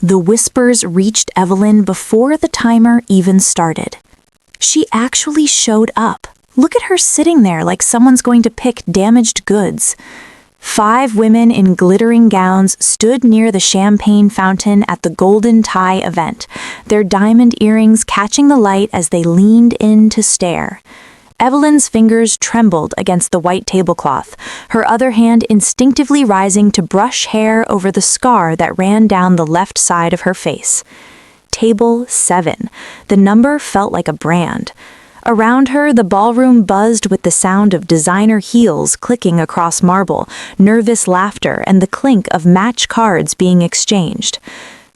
The whispers reached Evelyn before the timer even started. She actually showed up. Look at her sitting there like someone's going to pick damaged goods. 5 women in glittering gowns stood near the champagne fountain at the Golden Tie event, their diamond earrings catching the light as they leaned in to stare. Evelyn's fingers trembled against the white tablecloth, her other hand instinctively rising to brush hair over the scar that ran down the left side of her face. Table 7. The number felt like a brand. Around her, the ballroom buzzed with the sound of designer heels clicking across marble, nervous laughter, and the clink of match cards being exchanged.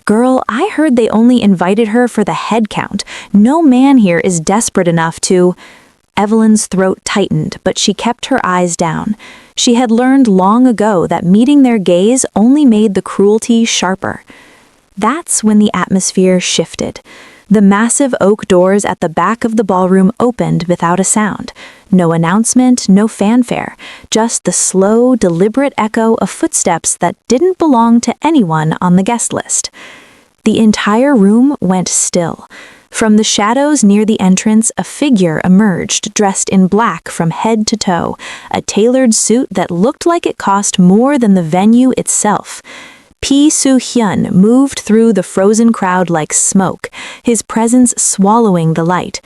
Girl, I heard they only invited her for the head count. No man here is desperate enough to... Evelyn's throat tightened, but she kept her eyes down. She had learned long ago that meeting their gaze only made the cruelty sharper. That's when the atmosphere shifted. The massive oak doors at the back of the ballroom opened without a sound. No announcement, no fanfare, just the slow, deliberate echo of footsteps that didn't belong to anyone on the guest list. The entire room went still. From the shadows near the entrance, a figure emerged, dressed in black from head to toe, a tailored suit that looked like it cost more than the venue itself. Pi Soo-Hyun moved through the frozen crowd like smoke, his presence swallowing the light.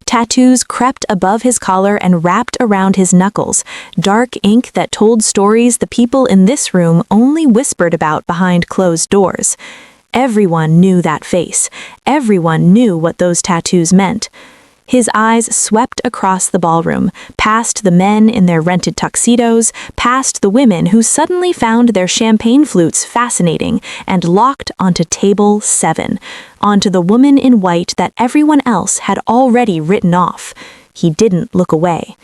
Tattoos crept above his collar and wrapped around his knuckles, dark ink that told stories the people in this room only whispered about behind closed doors. Everyone knew that face. Everyone knew what those tattoos meant. His eyes swept across the ballroom, past the men in their rented tuxedos, past the women who suddenly found their champagne flutes fascinating, and locked onto table 7, onto the woman in white that everyone else had already written off. He didn't look away.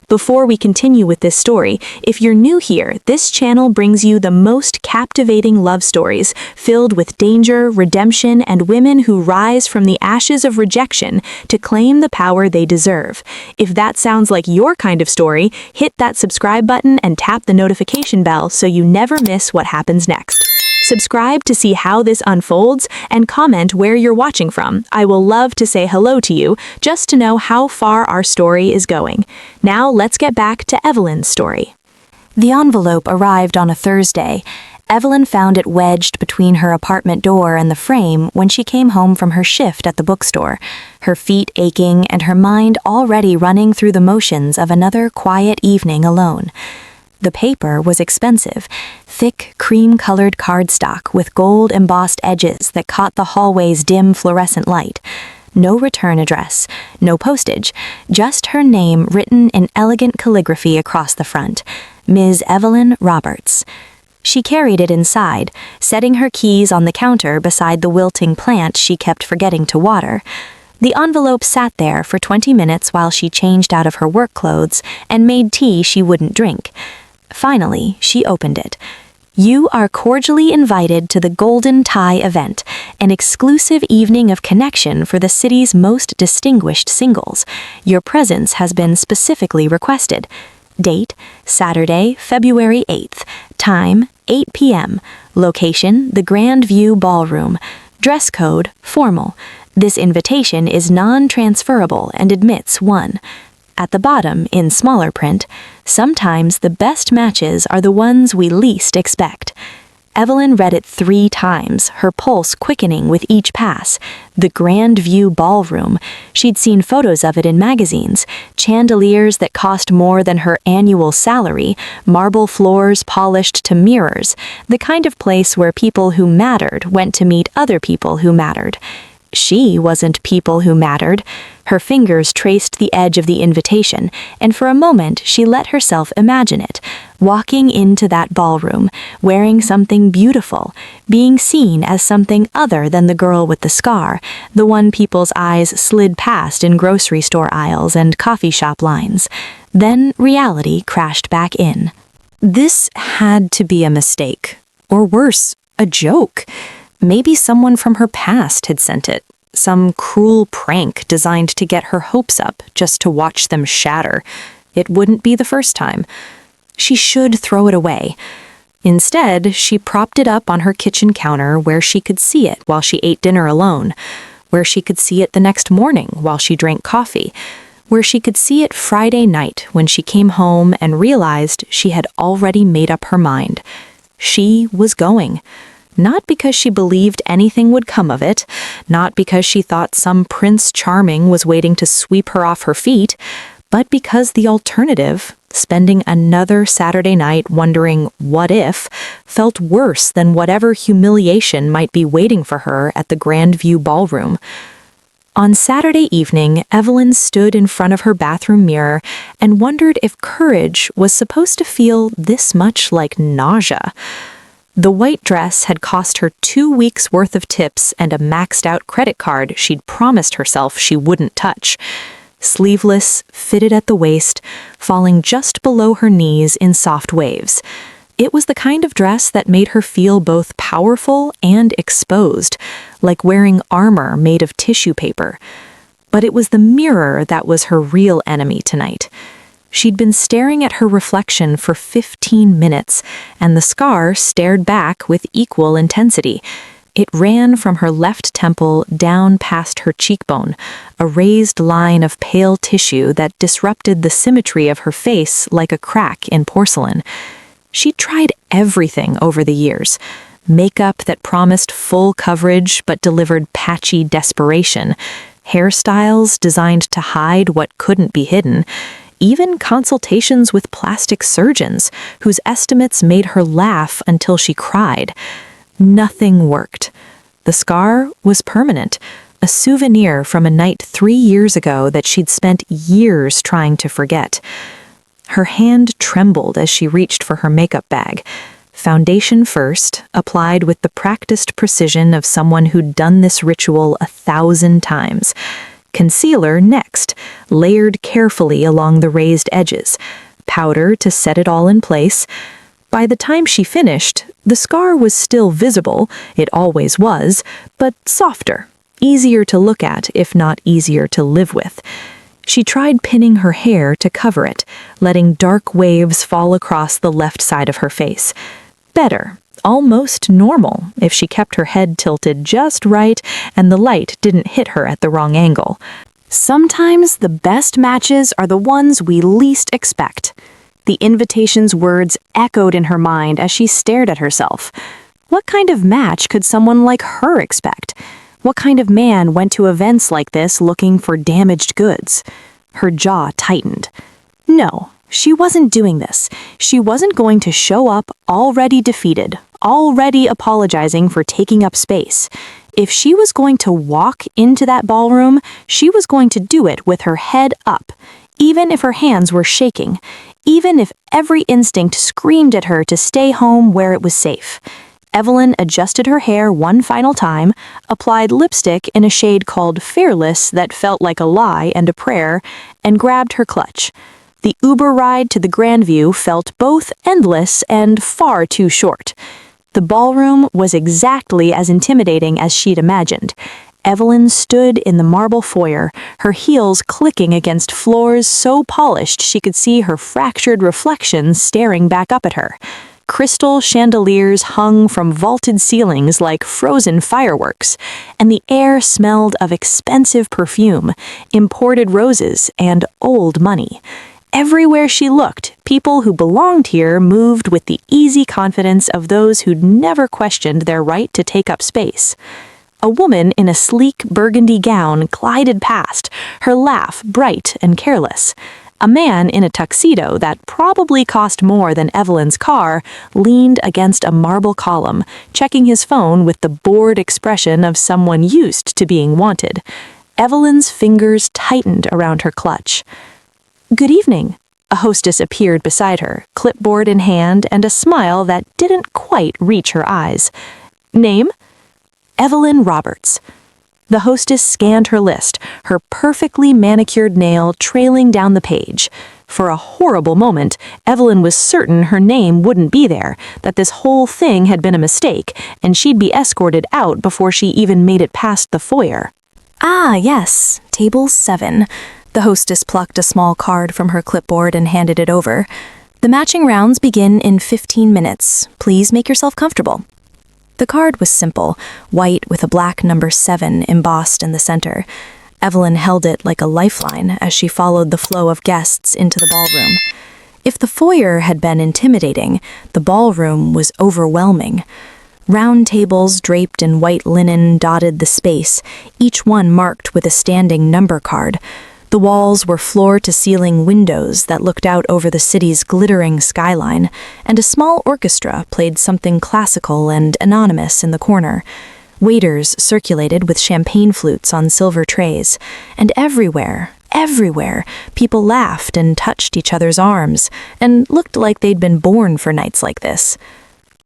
Before we continue with this story, if you're new here, this channel brings you the most captivating love stories, filled with danger, redemption, and women who rise from the ashes of rejection to claim the power they deserve. If that sounds like your kind of story, hit that subscribe button and tap the notification bell so you never miss what happens next. Subscribe to see how this unfolds and comment where you're watching from. I will love to say hello to you just to know how far our story is going. Now let's get back to Evelyn's story. The envelope arrived on a Thursday. Evelyn found it wedged between her apartment door and the frame when she came home from her shift at the bookstore, her feet aching and her mind already running through the motions of another quiet evening alone. The paper was expensive, thick, cream-colored cardstock with gold-embossed edges that caught the hallway's dim fluorescent light. No return address, no postage, just her name written in elegant calligraphy across the front, Ms. Evelyn Roberts. She carried it inside, setting her keys on the counter beside the wilting plant she kept forgetting to water. The envelope sat there for 20 minutes while she changed out of her work clothes and made tea she wouldn't drink. Finally, she opened it. You are cordially invited to the Golden Tie event, an exclusive evening of connection for the city's most distinguished singles. Your presence has been specifically requested. Date, Saturday, February 8th. Time, 8 p.m. Location, the Grand View Ballroom. Dress code, formal. This invitation is non-transferable and admits one. At the bottom, in smaller print, sometimes the best matches are the ones we least expect. Evelyn read it 3 times, her pulse quickening with each pass. The Grand View Ballroom. She'd seen photos of it in magazines. Chandeliers that cost more than her annual salary, marble floors polished to mirrors. The kind of place where people who mattered went to meet other people who mattered. She wasn't people who mattered. Her fingers traced the edge of the invitation, and for a moment she let herself imagine it, walking into that ballroom, wearing something beautiful, being seen as something other than the girl with the scar, the one people's eyes slid past in grocery store aisles and coffee shop lines. Then reality crashed back in. This had to be a mistake, or worse, a joke. Maybe someone from her past had sent it. Some cruel prank designed to get her hopes up, just to watch them shatter. It wouldn't be the first time. She should throw it away. Instead, she propped it up on her kitchen counter where she could see it while she ate dinner alone, where she could see it the next morning while she drank coffee, where she could see it Friday night when she came home and realized she had already made up her mind. She was going. Not because she believed anything would come of it, not because she thought some Prince Charming was waiting to sweep her off her feet, but because the alternative, spending another Saturday night wondering what if, felt worse than whatever humiliation might be waiting for her at the Grandview Ballroom. On Saturday evening, Evelyn stood in front of her bathroom mirror and wondered if courage was supposed to feel this much like nausea. The white dress had cost her 2 weeks' worth of tips and a maxed-out credit card she'd promised herself she wouldn't touch. Sleeveless, fitted at the waist, falling just below her knees in soft waves. It was the kind of dress that made her feel both powerful and exposed, like wearing armor made of tissue paper. But it was the mirror that was her real enemy tonight. She'd been staring at her reflection for 15 minutes, and the scar stared back with equal intensity. It ran from her left temple down past her cheekbone, a raised line of pale tissue that disrupted the symmetry of her face like a crack in porcelain. She'd tried everything over the years. Makeup that promised full coverage but delivered patchy desperation, hairstyles designed to hide what couldn't be hidden, even consultations with plastic surgeons whose estimates made her laugh until she cried. Nothing worked. The scar was permanent, a souvenir from a night 3 years ago that she'd spent years trying to forget. Her hand trembled as she reached for her makeup bag. Foundation first, applied with the practiced precision of someone who'd done this ritual 1,000 times. Concealer next, layered carefully along the raised edges. Powder to set it all in place. By the time she finished, the scar was still visible, it always was, but softer, easier to look at if not easier to live with. She tried pinning her hair to cover it, letting dark waves fall across the left side of her face. Better, almost normal, if she kept her head tilted just right and the light didn't hit her at the wrong angle. Sometimes the best matches are the ones we least expect. The invitation's words echoed in her mind as she stared at herself. What kind of match could someone like her expect? What kind of man went to events like this looking for damaged goods? Her jaw tightened. No, she wasn't doing this. She wasn't going to show up already defeated, already apologizing for taking up space. If she was going to walk into that ballroom, she was going to do it with her head up, even if her hands were shaking, even if every instinct screamed at her to stay home where it was safe. Evelyn adjusted her hair one final time, applied lipstick in a shade called Fearless that felt like a lie and a prayer, and grabbed her clutch. The Uber ride to the Grandview felt both endless and far too short. The ballroom was exactly as intimidating as she'd imagined. Evelyn stood in the marble foyer, her heels clicking against floors so polished she could see her fractured reflection staring back up at her. Crystal chandeliers hung from vaulted ceilings like frozen fireworks, and the air smelled of expensive perfume, imported roses, and old money. Everywhere she looked, people who belonged here moved with the easy confidence of those who'd never questioned their right to take up space. A woman in a sleek burgundy gown glided past, her laugh bright and careless. A man in a tuxedo that probably cost more than Evelyn's car leaned against a marble column, checking his phone with the bored expression of someone used to being wanted. Evelyn's fingers tightened around her clutch. "Good evening." A hostess appeared beside her, clipboard in hand and a smile that didn't quite reach her eyes. "Name?" "Evelyn Roberts." The hostess scanned her list, her perfectly manicured nail trailing down the page. For a horrible moment, Evelyn was certain her name wouldn't be there, that this whole thing had been a mistake, and she'd be escorted out before she even made it past the foyer. "Ah, yes, table 7. The hostess plucked a small card from her clipboard and handed it over. The matching rounds begin in 15 minutes. Please make yourself comfortable. The card was simple, white with a black number 7 embossed in the center. Evelyn held it like a lifeline as she followed the flow of guests into the ballroom. If the foyer had been intimidating, the ballroom was overwhelming. Round tables draped in white linen dotted the space, each one marked with a standing number card. The walls were floor-to-ceiling windows that looked out over the city's glittering skyline, and a small orchestra played something classical and anonymous in the corner. Waiters circulated with champagne flutes on silver trays, and everywhere, people laughed and touched each other's arms, and looked like they'd been born for nights like this.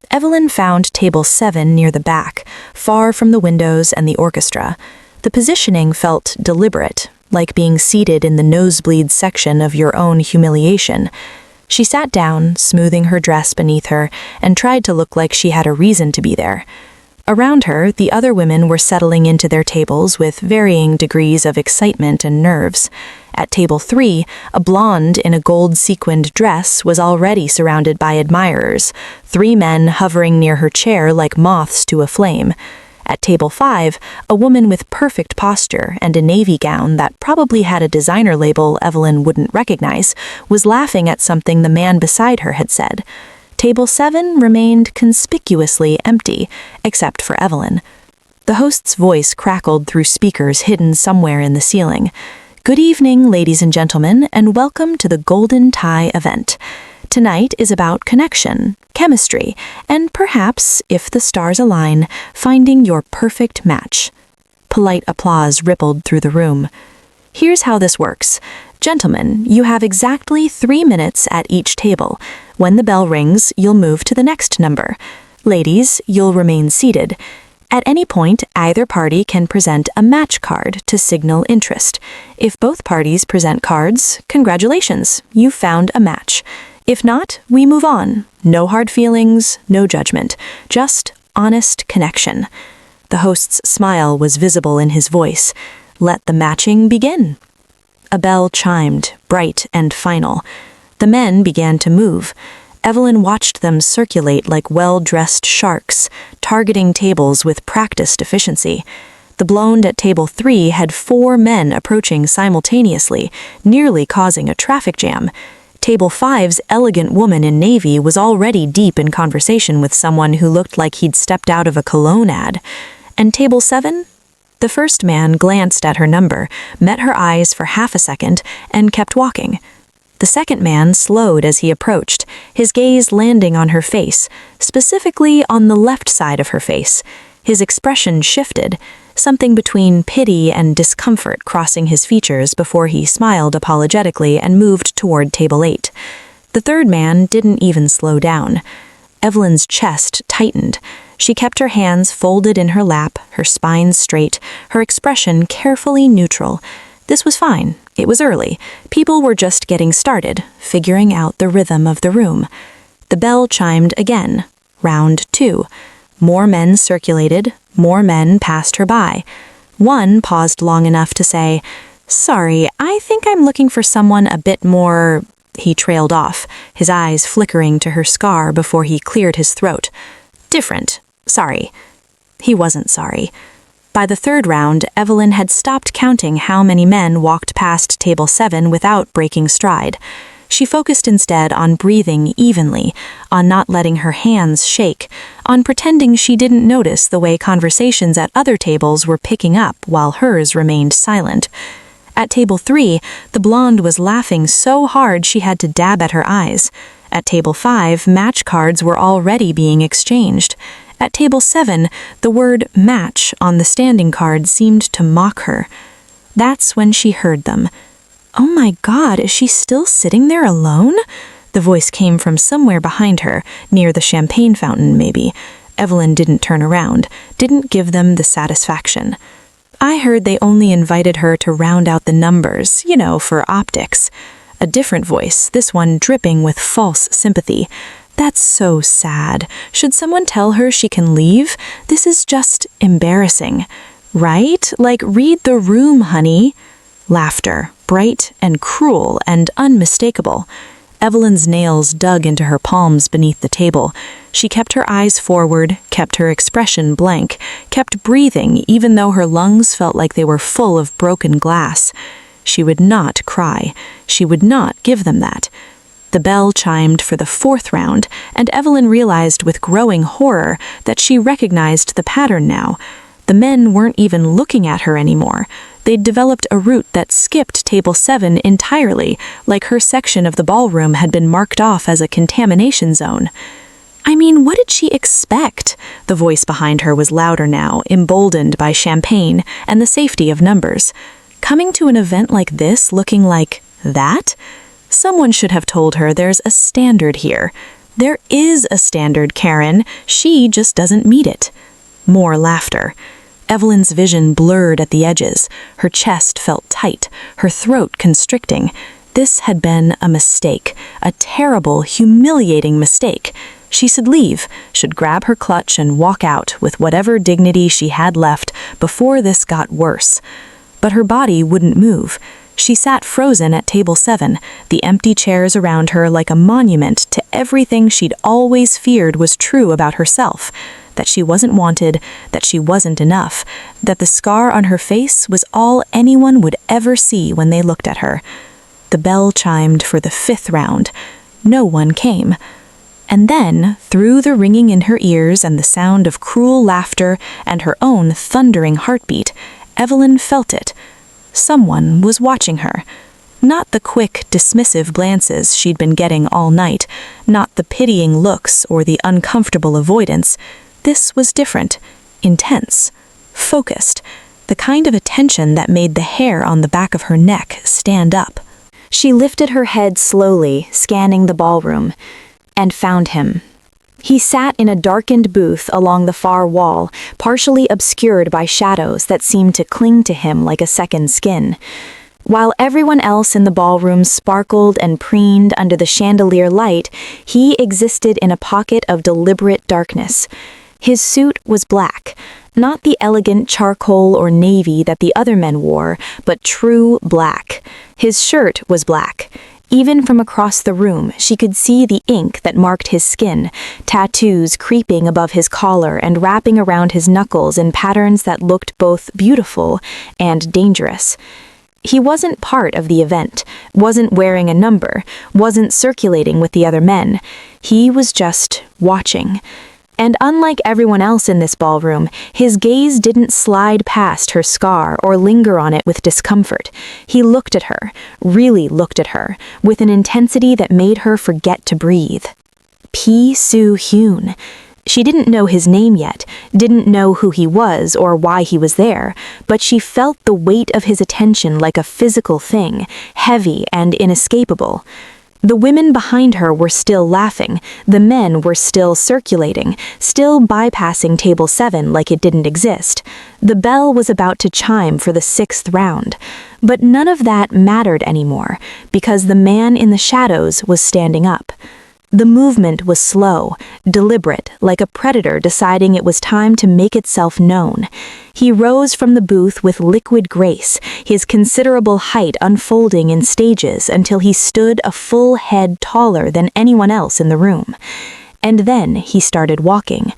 Evelyn found table 7 near the back, far from the windows and the orchestra. The positioning felt deliberate, like being seated in the nosebleed section of your own humiliation. She sat down, smoothing her dress beneath her, and tried to look like she had a reason to be there. Around her, the other women were settling into their tables with varying degrees of excitement and nerves. At table 3, a blonde in a gold-sequined dress was already surrounded by admirers, 3 men hovering near her chair like moths to a flame. At table 5, a woman with perfect posture and a navy gown that probably had a designer label Evelyn wouldn't recognize was laughing at something the man beside her had said. Table 7 remained conspicuously empty, except for Evelyn. The host's voice crackled through speakers hidden somewhere in the ceiling. "Good evening, ladies and gentlemen, and welcome to the Golden Tie event. Tonight is about connection, chemistry, and perhaps, if the stars align, finding your perfect match." Polite applause rippled through the room. "Here's how this works. Gentlemen, you have exactly 3 minutes at each table. When the bell rings, you'll move to the next number. Ladies, you'll remain seated. At any point, either party can present a match card to signal interest. If both parties present cards, congratulations, you've found a match. If not, we move on. No hard feelings, no judgment, just honest connection." The host's smile was visible in his voice. "Let the matching begin." A bell chimed, bright and final. The men began to move. Evelyn watched them circulate like well-dressed sharks, targeting tables with practiced efficiency. The blonde at table 3 had 4 men approaching simultaneously, nearly causing a traffic jam. Table 5's elegant woman in navy was already deep in conversation with someone who looked like he'd stepped out of a cologne ad. And table 7? The first man glanced at her number, met her eyes for half a second, and kept walking. The second man slowed as he approached, his gaze landing on her face, specifically on the left side of her face. His expression shifted, something between pity and discomfort crossing his features before he smiled apologetically and moved toward table 8. The third man didn't even slow down. Evelyn's chest tightened. She kept her hands folded in her lap, her spine straight, her expression carefully neutral. This was fine. It was early. People were just getting started, figuring out the rhythm of the room. The bell chimed again. Round 2. More men circulated. More men passed her by. One paused long enough to say, "Sorry, I think I'm looking for someone a bit more..." He trailed off, his eyes flickering to her scar before he cleared his throat. "Different. Sorry." He wasn't sorry. By the third round, Evelyn had stopped counting how many men walked past table 7 without breaking stride. She focused instead on breathing evenly, on not letting her hands shake, on pretending she didn't notice the way conversations at other tables were picking up while hers remained silent. At table 3, the blonde was laughing so hard she had to dab at her eyes. At table 5, match cards were already being exchanged. At table 7, the word match on the standing card seemed to mock her. That's when she heard them. "Oh my God, is she still sitting there alone?" The voice came from somewhere behind her, near the champagne fountain maybe. Evelyn didn't turn around, didn't give them the satisfaction. "I heard they only invited her to round out the numbers, for optics." A different voice, this one dripping with false sympathy. "That's so sad. Should someone tell her she can leave? This is just embarrassing. Right? Like, read the room, honey." Laughter, bright and cruel and unmistakable. Evelyn's nails dug into her palms beneath the table. She kept her eyes forward, kept her expression blank, kept breathing even though her lungs felt like they were full of broken glass. She would not cry. She would not give them that. The bell chimed for the 4th round, and Evelyn realized with growing horror that she recognized the pattern now. The men weren't even looking at her anymore. They'd developed a route that skipped table 7 entirely, like her section of the ballroom had been marked off as a contamination zone. I mean, what did she expect? The voice behind her was louder now, emboldened by champagne and the safety of numbers. Coming to an event like this looking like that? Someone should have told her there's a standard here. There is a standard, Karen. She just doesn't meet it. More laughter. Evelyn's vision blurred at the edges. Her chest felt tight, her throat constricting. This had been a mistake, a terrible, humiliating mistake. She should leave, should grab her clutch and walk out with whatever dignity she had left before this got worse. But her body wouldn't move. She sat frozen at table 7, the empty chairs around her like a monument to everything she'd always feared was true about herself. That she wasn't wanted, that she wasn't enough, that the scar on her face was all anyone would ever see when they looked at her. The bell chimed for the 5th round. No one came. And then, through the ringing in her ears and the sound of cruel laughter and her own thundering heartbeat, Evelyn felt it. Someone was watching her. Not the quick, dismissive glances she'd been getting all night, not the pitying looks or the uncomfortable avoidance. This was different, intense, focused, the kind of attention that made the hair on the back of her neck stand up. She lifted her head slowly, scanning the ballroom, and found him. He sat in a darkened booth along the far wall, partially obscured by shadows that seemed to cling to him like a second skin. While everyone else in the ballroom sparkled and preened under the chandelier light, he existed in a pocket of deliberate darkness. His suit was black, not the elegant charcoal or navy that the other men wore, but true black. His shirt was black. Even from across the room, she could see the ink that marked his skin, tattoos creeping above his collar and wrapping around his knuckles in patterns that looked both beautiful and dangerous. He wasn't part of the event, wasn't wearing a number, wasn't circulating with the other men. He was just watching. And unlike everyone else in this ballroom, his gaze didn't slide past her scar or linger on it with discomfort. He looked at her, really looked at her, with an intensity that made her forget to breathe. Pi Soo-Hyun. She didn't know his name yet, didn't know who he was or why he was there, but she felt the weight of his attention like a physical thing, heavy and inescapable. The women behind her were still laughing, the men were still circulating, still bypassing table 7 like it didn't exist. The bell was about to chime for the 6th round. But none of that mattered anymore, because the man in the shadows was standing up. The movement was slow, deliberate, like a predator deciding it was time to make itself known. He rose from the booth with liquid grace, his considerable height unfolding in stages until he stood a full head taller than anyone else in the room. And then he started walking.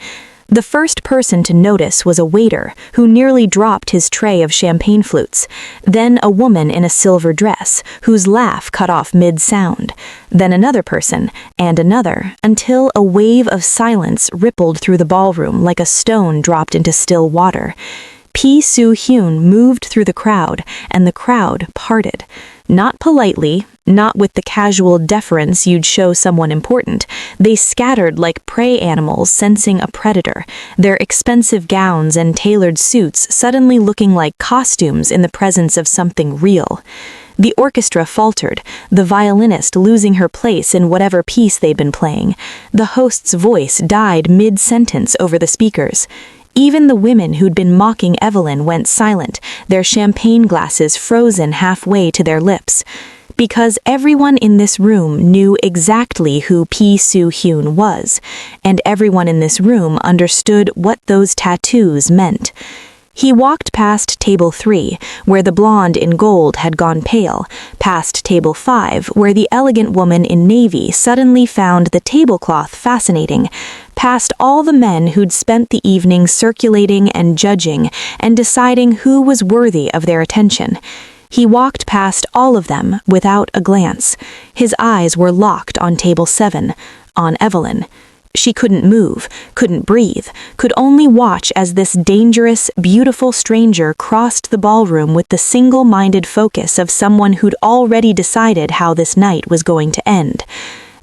The first person to notice was a waiter who nearly dropped his tray of champagne flutes, then a woman in a silver dress whose laugh cut off mid-sound, then another person, and another, until a wave of silence rippled through the ballroom like a stone dropped into still water. Pi Soo-Hyun moved through the crowd, and the crowd parted. Not politely, not with the casual deference you'd show someone important. They scattered like prey animals sensing a predator, their expensive gowns and tailored suits suddenly looking like costumes in the presence of something real. The orchestra faltered, the violinist losing her place in whatever piece they'd been playing. The host's voice died mid-sentence over the speakers. Even the women who'd been mocking Evelyn went silent, their champagne glasses frozen halfway to their lips. Because everyone in this room knew exactly who Pi Soo-Hyun was, and everyone in this room understood what those tattoos meant. He walked past table 3, where the blonde in gold had gone pale, past table 5, where the elegant woman in navy suddenly found the tablecloth fascinating, past all the men who'd spent the evening circulating and judging and deciding who was worthy of their attention. He walked past all of them without a glance. His eyes were locked on table 7, on Evelyn. She couldn't move, couldn't breathe, could only watch as this dangerous, beautiful stranger crossed the ballroom with the single-minded focus of someone who'd already decided how this night was going to end.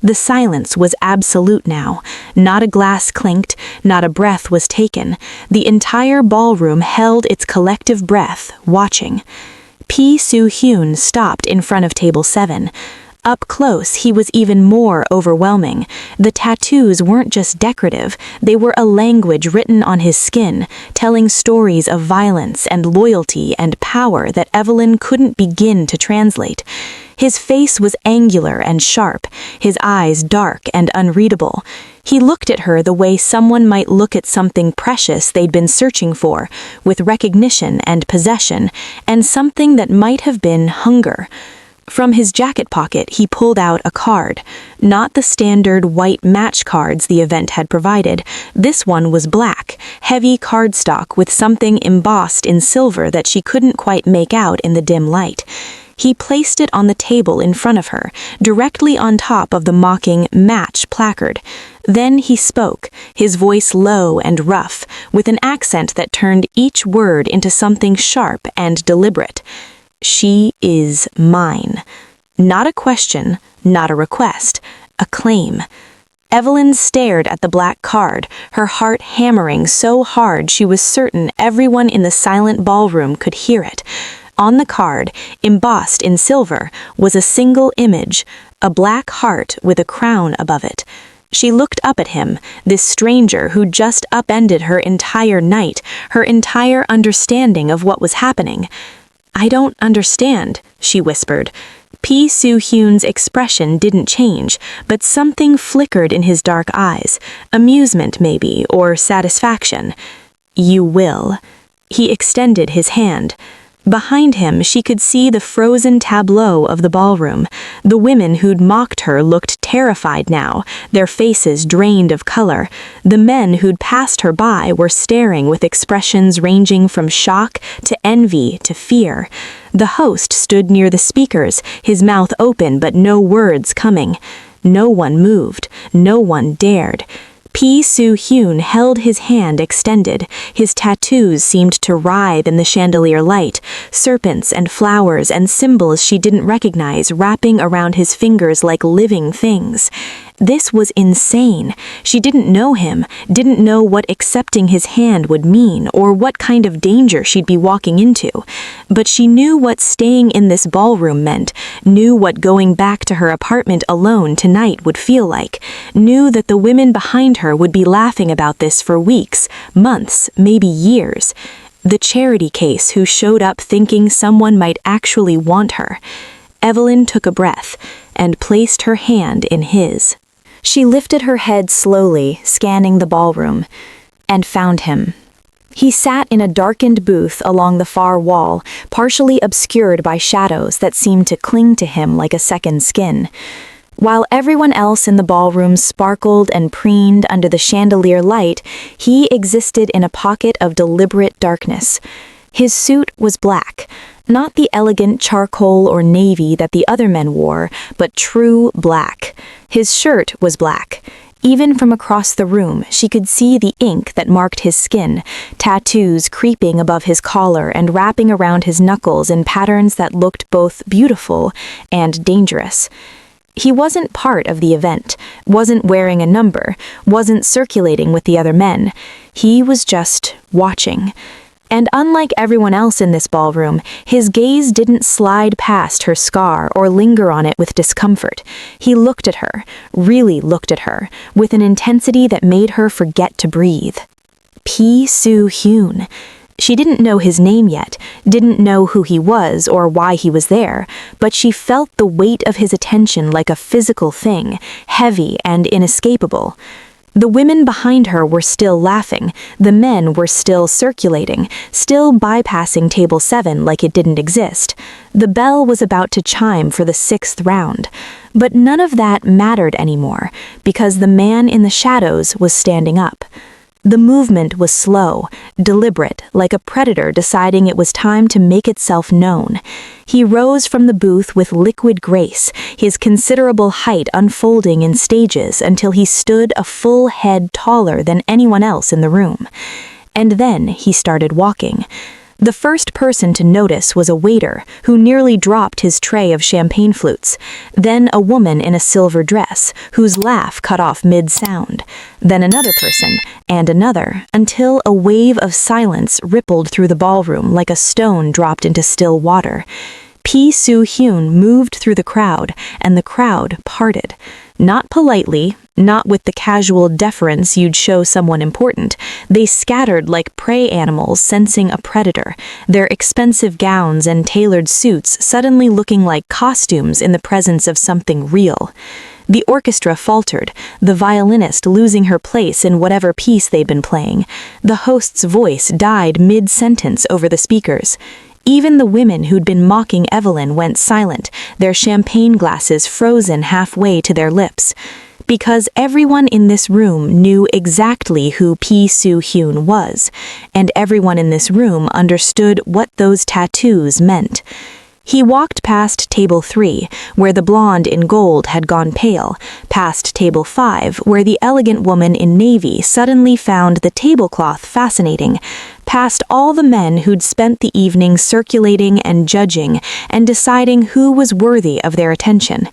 The silence was absolute now. Not a glass clinked, not a breath was taken. The entire ballroom held its collective breath, watching. Pi Soo-Hyun stopped in front of table 7. Up close, he was even more overwhelming. The tattoos weren't just decorative, they were a language written on his skin, telling stories of violence and loyalty and power that Evelyn couldn't begin to translate. His face was angular and sharp, his eyes dark and unreadable. He looked at her the way someone might look at something precious they'd been searching for, with recognition and possession, and something that might have been hunger. From his jacket pocket, he pulled out a card. Not the standard white match cards the event had provided. This one was black, heavy cardstock with something embossed in silver that she couldn't quite make out in the dim light. He placed it on the table in front of her, directly on top of the mocking match placard. Then he spoke, his voice low and rough, with an accent that turned each word into something sharp and deliberate. She is mine. Not a question, not a request, a claim. Evelyn stared at the black card, her heart hammering so hard she was certain everyone in the silent ballroom could hear it. On the card, embossed in silver, was a single image, a black heart with a crown above it. She looked up at him, this stranger who just upended her entire night, her entire understanding of what was happening. "I don't understand," she whispered. Pi Soo-Hyun's expression didn't change, but something flickered in his dark eyes, amusement maybe, or satisfaction. "You will." He extended his hand. Behind him, she could see the frozen tableau of the ballroom. The women who'd mocked her looked terrified now, their faces drained of color. The men who'd passed her by were staring with expressions ranging from shock to envy to fear. The host stood near the speakers, his mouth open but no words coming. No one moved, no one dared. Pi Soo-Hyun held his hand extended. His tattoos seemed to writhe in the chandelier light, serpents and flowers and symbols she didn't recognize wrapping around his fingers like living things. This was insane. She didn't know him, didn't know what accepting his hand would mean or what kind of danger she'd be walking into. But she knew what staying in this ballroom meant, knew what going back to her apartment alone tonight would feel like, knew that the women behind her would be laughing about this for weeks, months, maybe years. The charity case who showed up thinking someone might actually want her. Evelyn took a breath and placed her hand in his. She lifted her head slowly, scanning the ballroom, and found him. He sat in a darkened booth along the far wall, partially obscured by shadows that seemed to cling to him like a second skin. While everyone else in the ballroom sparkled and preened under the chandelier light, he existed in a pocket of deliberate darkness. His suit was black, not the elegant charcoal or navy that the other men wore, but true black. His shirt was black. Even from across the room, she could see the ink that marked his skin, tattoos creeping above his collar and wrapping around his knuckles in patterns that looked both beautiful and dangerous. He wasn't part of the event, wasn't wearing a number, wasn't circulating with the other men. He was just watching. And unlike everyone else in this ballroom, his gaze didn't slide past her scar or linger on it with discomfort. He looked at her, really looked at her, with an intensity that made her forget to breathe. Pi Soo-Hyun. She didn't know his name yet, didn't know who he was or why he was there, but she felt the weight of his attention like a physical thing, heavy and inescapable. The women behind her were still laughing, the men were still circulating, still bypassing table 7 like it didn't exist. The bell was about to chime for the 6th round. But none of that mattered anymore, because the man in the shadows was standing up. The movement was slow, deliberate, like a predator deciding it was time to make itself known. He rose from the booth with liquid grace, his considerable height unfolding in stages until he stood a full head taller than anyone else in the room. And then he started walking. The first person to notice was a waiter, who nearly dropped his tray of champagne flutes. Then a woman in a silver dress, whose laugh cut off mid-sound. Then another person, and another, until a wave of silence rippled through the ballroom like a stone dropped into still water. Pi Soo-Hyun moved through the crowd, and the crowd parted. Not politely, not with the casual deference you'd show someone important. They scattered like prey animals sensing a predator, their expensive gowns and tailored suits suddenly looking like costumes in the presence of something real. The orchestra faltered, the violinist losing her place in whatever piece they'd been playing. The host's voice died mid-sentence over the speakers. Even the women who'd been mocking Evelyn went silent, their champagne glasses frozen halfway to their lips. Because everyone in this room knew exactly who Pi Soo-Hyun was, and everyone in this room understood what those tattoos meant. He walked past table 3, where the blonde in gold had gone pale, past table 5, where the elegant woman in navy suddenly found the tablecloth fascinating, past all the men who'd spent the evening circulating and judging and deciding who was worthy of their attention.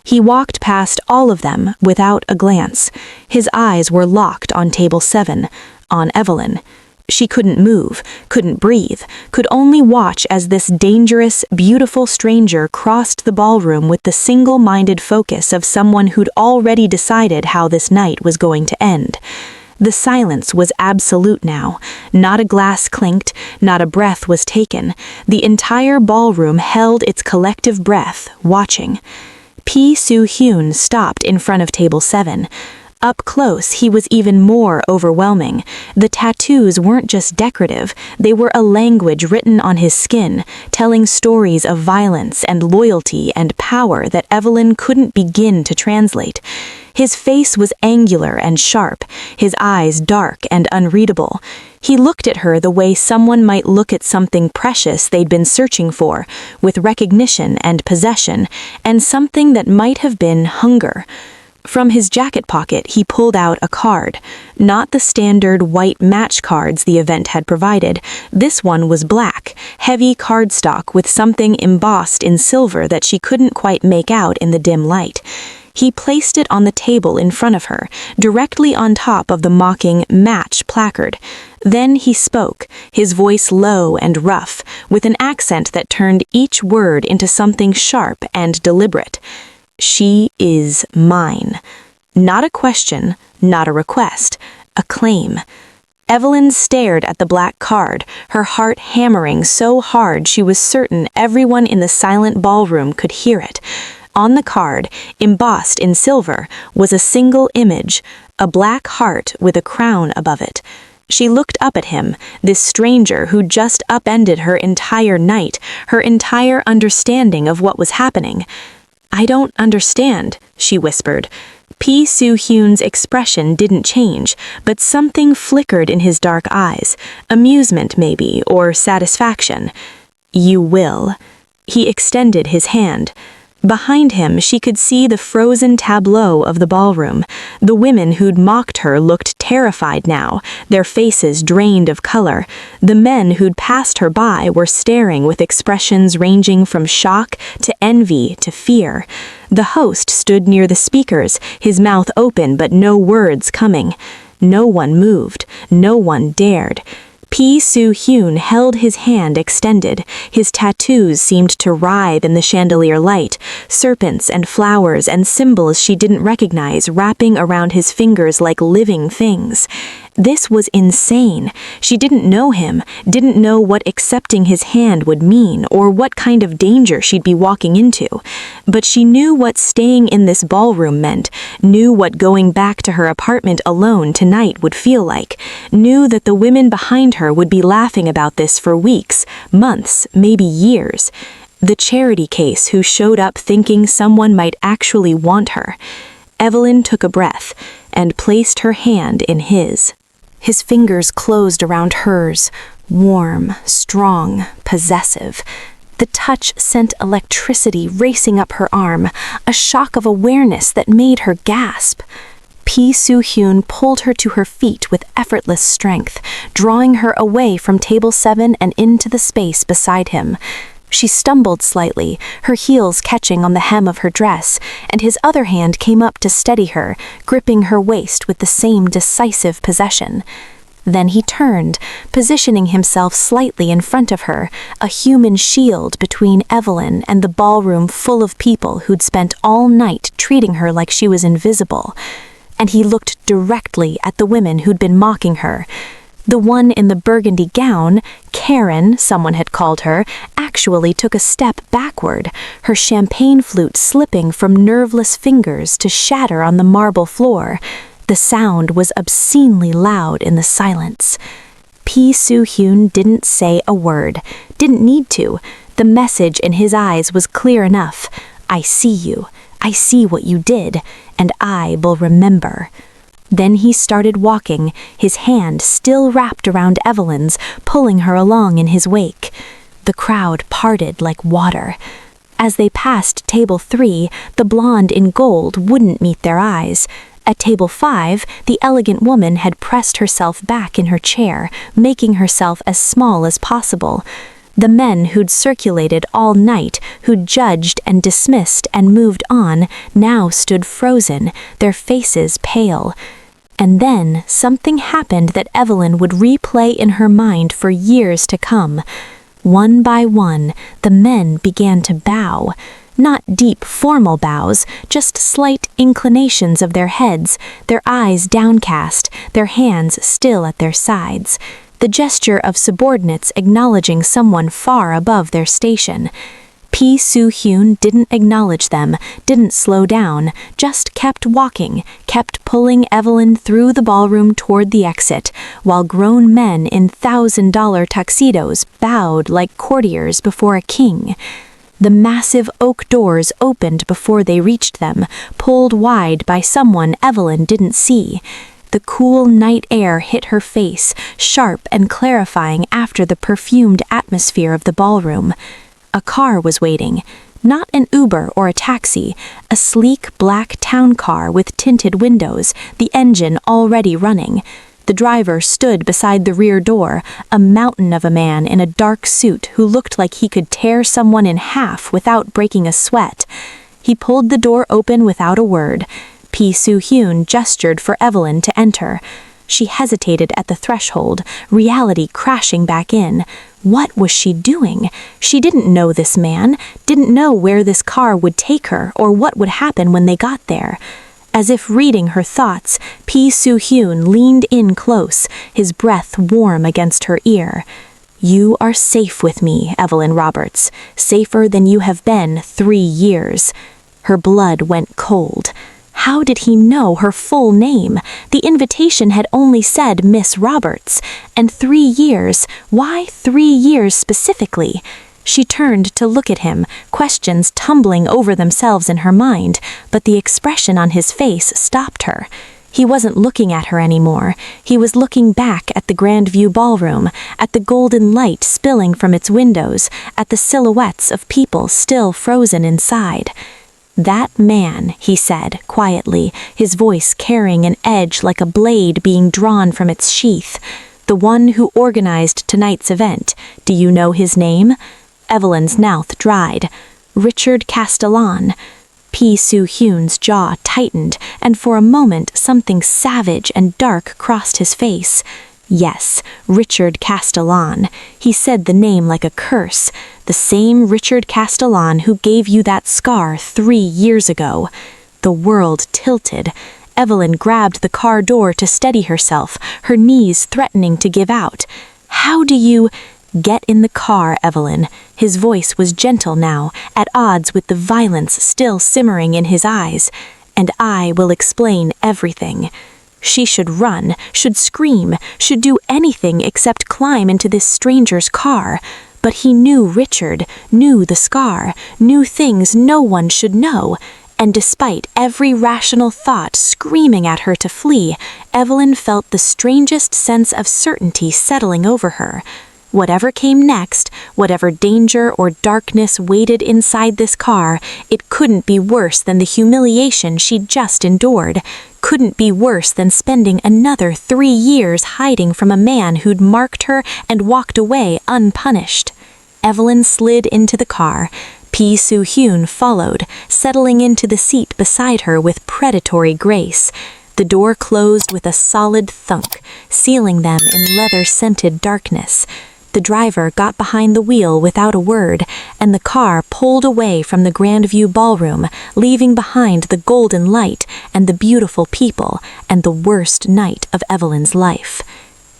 He walked past all of them without a glance. His eyes were locked on table 7, on Evelyn. She couldn't move, couldn't breathe, could only watch as this dangerous, beautiful stranger crossed the ballroom with the single-minded focus of someone who'd already decided how this night was going to end. The silence was absolute now. Not a glass clinked, not a breath was taken. The entire ballroom held its collective breath, watching. Pi Soo-Hyun stopped in front of table 7. Up close, he was even more overwhelming. The tattoos weren't just decorative, they were a language written on his skin, telling stories of violence and loyalty and power that Evelyn couldn't begin to translate. His face was angular and sharp, his eyes dark and unreadable. He looked at her the way someone might look at something precious they'd been searching for, with recognition and possession, and something that might have been hunger. From his jacket pocket, he pulled out a card. Not the standard white match cards the event had provided. This one was black, heavy cardstock with something embossed in silver that she couldn't quite make out in the dim light. He placed it on the table in front of her, directly on top of the mocking match placard. Then he spoke, his voice low and rough, with an accent that turned each word into something sharp and deliberate. She is mine. Not a question, not a request, a claim. Evelyn stared at the black card, her heart hammering so hard she was certain everyone in the silent ballroom could hear it. On the card, embossed in silver, was a single image, a black heart with a crown above it. She looked up at him, this stranger who just upended her entire night, her entire understanding of what was happening. "I don't understand," she whispered. Pi Soo-Hyun's expression didn't change, but something flickered in his dark eyes, amusement maybe, or satisfaction. "You will." He extended his hand. Behind him, she could see the frozen tableau of the ballroom. The women who'd mocked her looked terrified now, their faces drained of color. The men who'd passed her by were staring with expressions ranging from shock to envy to fear. The host stood near the speakers, his mouth open but no words coming. No one moved, no one dared. Pi Soo-Hyun held his hand extended. His tattoos seemed to writhe in the chandelier light, serpents and flowers and symbols she didn't recognize wrapping around his fingers like living things. This was insane. She didn't know him, didn't know what accepting his hand would mean or what kind of danger she'd be walking into. But she knew what staying in this ballroom meant, knew what going back to her apartment alone tonight would feel like, knew that the women behind her would be laughing about this for weeks, months, maybe years. The charity case who showed up thinking someone might actually want her. Evelyn took a breath and placed her hand in his. His fingers closed around hers, warm, strong, possessive. The touch sent electricity racing up her arm, a shock of awareness that made her gasp. Pi Soo-Hyun pulled her to her feet with effortless strength, drawing her away from table 7 and into the space beside him. She stumbled slightly, her heels catching on the hem of her dress, and his other hand came up to steady her, gripping her waist with the same decisive possession. Then he turned, positioning himself slightly in front of her, a human shield between Evelyn and the ballroom full of people who'd spent all night treating her like she was invisible. And he looked directly at the women who'd been mocking her. The one in the burgundy gown, Karen, someone had called her, actually took a step backward, her champagne flute slipping from nerveless fingers to shatter on the marble floor. The sound was obscenely loud in the silence. Pi Soo-Hyun didn't say a word, didn't need to. The message in his eyes was clear enough. I see you. I see what you did, and I will remember. Then he started walking, his hand still wrapped around Evelyn's, pulling her along in his wake. The crowd parted like water. As they passed table 3, the blonde in gold wouldn't meet their eyes. At table 5, the elegant woman had pressed herself back in her chair, making herself as small as possible. The men who'd circulated all night, who'd judged and dismissed and moved on, now stood frozen, their faces pale. And then something happened that Evelyn would replay in her mind for years to come. One by one, the men began to bow. Not deep, formal bows, just slight inclinations of their heads, their eyes downcast, their hands still at their sides. The gesture of subordinates acknowledging someone far above their station. Pi Soo-Hyun didn't acknowledge them, didn't slow down, just kept walking, kept pulling Evelyn through the ballroom toward the exit, while grown men in $1,000 tuxedos bowed like courtiers before a king. The massive oak doors opened before they reached them, pulled wide by someone Evelyn didn't see. The cool night air hit her face, sharp and clarifying after the perfumed atmosphere of the ballroom. A car was waiting, not an Uber or a taxi, a sleek black town car with tinted windows, the engine already running. The driver stood beside the rear door, a mountain of a man in a dark suit who looked like he could tear someone in half without breaking a sweat. He pulled the door open without a word. Pi Soo-Hyun gestured for Evelyn to enter. She hesitated at the threshold, reality crashing back in. What was she doing? She didn't know this man, didn't know where this car would take her or what would happen when they got there. As if reading her thoughts, Pi Soo-Hyun leaned in close, his breath warm against her ear. You are safe with me, Evelyn Roberts, safer than you have been 3 years. Her blood went cold. How did he know her full name? The invitation had only said Miss Roberts. And 3 years, why 3 years specifically? She turned to look at him, questions tumbling over themselves in her mind, but the expression on his face stopped her. He wasn't looking at her anymore. He was looking back at the Grand View Ballroom, at the golden light spilling from its windows, at the silhouettes of people still frozen inside. That man, he said, quietly, his voice carrying an edge like a blade being drawn from its sheath. The one who organized tonight's event. Do you know his name? Evelyn's mouth dried. Richard Castellan. Pi Soo-Hyun's jaw tightened, and for a moment something savage and dark crossed his face. Yes, Richard Castellan. He said the name like a curse. The same Richard Castellan who gave you that scar 3 years ago. The world tilted. Evelyn grabbed the car door to steady herself, her knees threatening to give out. "How do you—" "Get in the car, Evelyn." His voice was gentle now, at odds with the violence still simmering in his eyes. "And I will explain everything." She should run, should scream, should do anything except climb into this stranger's car. But he knew Richard, knew the scar, knew things no one should know. And despite every rational thought screaming at her to flee, Evelyn felt the strangest sense of certainty settling over her. Whatever came next, whatever danger or darkness waited inside this car, it couldn't be worse than the humiliation she'd just endured. Couldn't be worse than spending another 3 years hiding from a man who'd marked her and walked away unpunished. Evelyn slid into the car. Pi Soo-Hyun followed, settling into the seat beside her with predatory grace. The door closed with a solid thunk, sealing them in leather-scented darkness. The driver got behind the wheel without a word, and the car pulled away from the Grandview Ballroom, leaving behind the golden light and the beautiful people and the worst night of Evelyn's life.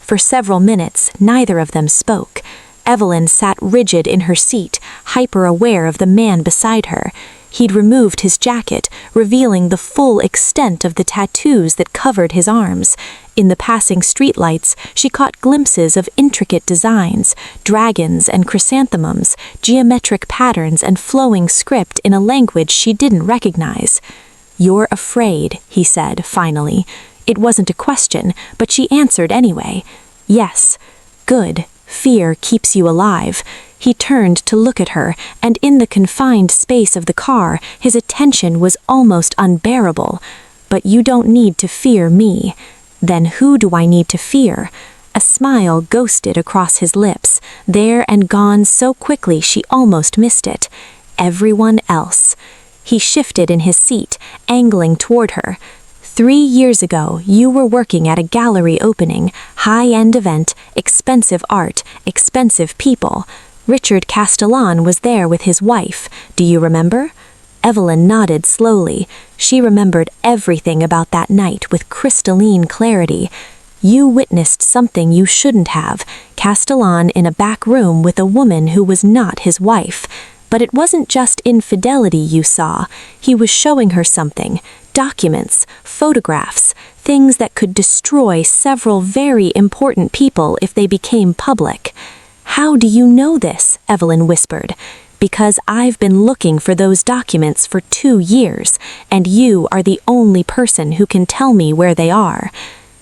For several minutes, neither of them spoke. Evelyn sat rigid in her seat, hyper-aware of the man beside her. He'd removed his jacket, revealing the full extent of the tattoos that covered his arms. In the passing streetlights, she caught glimpses of intricate designs, dragons and chrysanthemums, geometric patterns and flowing script in a language she didn't recognize. "You're afraid," he said, finally. It wasn't a question, but she answered anyway. "Yes." "Good. Fear keeps you alive." He turned to look at her, and in the confined space of the car, his attention was almost unbearable. "But you don't need to fear me." "Then who do I need to fear?" A smile ghosted across his lips, there and gone so quickly she almost missed it. "Everyone else." He shifted in his seat, angling toward her. 3 years ago, you were working at a gallery opening, high-end event, expensive art, expensive people. Richard Castellan was there with his wife. Do you remember? Evelyn nodded slowly. She remembered everything about that night with crystalline clarity. You witnessed something you shouldn't have. Castellan in a back room with a woman who was not his wife. But it wasn't just infidelity you saw. He was showing her something. Documents, photographs, things that could destroy several very important people if they became public. How do you know this? Evelyn whispered. Because I've been looking for those documents for 2 years, and you are the only person who can tell me where they are.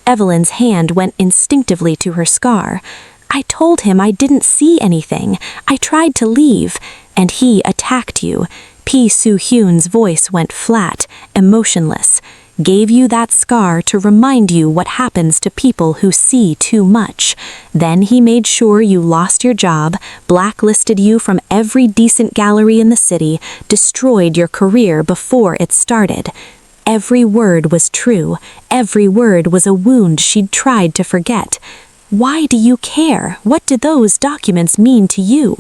Evelyn's hand went instinctively to her scar. I told him I didn't see anything. I tried to leave, and he attacked you. Pi Soo-Hyun's voice went flat, emotionless. Gave you that scar to remind you what happens to people who see too much. Then he made sure you lost your job, blacklisted you from every decent gallery in the city, destroyed your career before it started. Every word was true. Every word was a wound she'd tried to forget. Why do you care? What do those documents mean to you?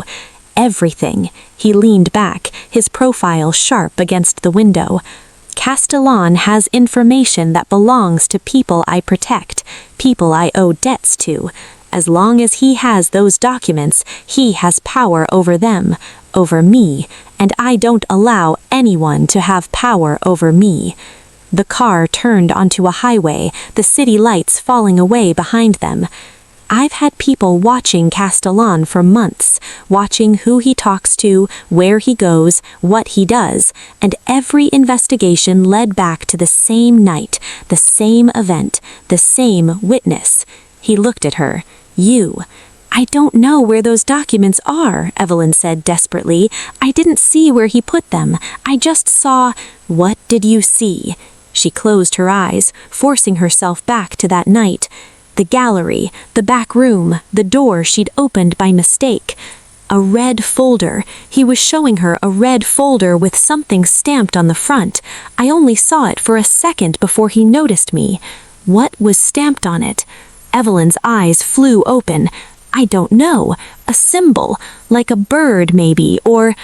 Everything. He leaned back, his profile sharp against the window. Castellan has information that belongs to people I protect, people I owe debts to. As long as he has those documents, he has power over them, over me, and I don't allow anyone to have power over me. The car turned onto a highway, the city lights falling away behind them. I've had people watching Castellan for months, watching who he talks to, where he goes, what he does, and every investigation led back to the same night, the same event, the same witness. He looked at her. You. I don't know where those documents are, Evelyn said desperately. I didn't see where he put them. I just saw. What did you see? She closed her eyes, forcing herself back to that night. The gallery, the back room, the door she'd opened by mistake. A red folder. He was showing her a red folder with something stamped on the front. I only saw it for a second before he noticed me. What was stamped on it? Evelyn's eyes flew open. I don't know. A symbol, like a bird maybe, or...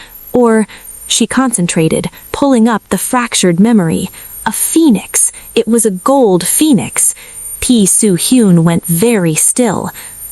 She concentrated, pulling up the fractured memory. A phoenix. It was a gold phoenix. Pi Soo-Hyun went very still.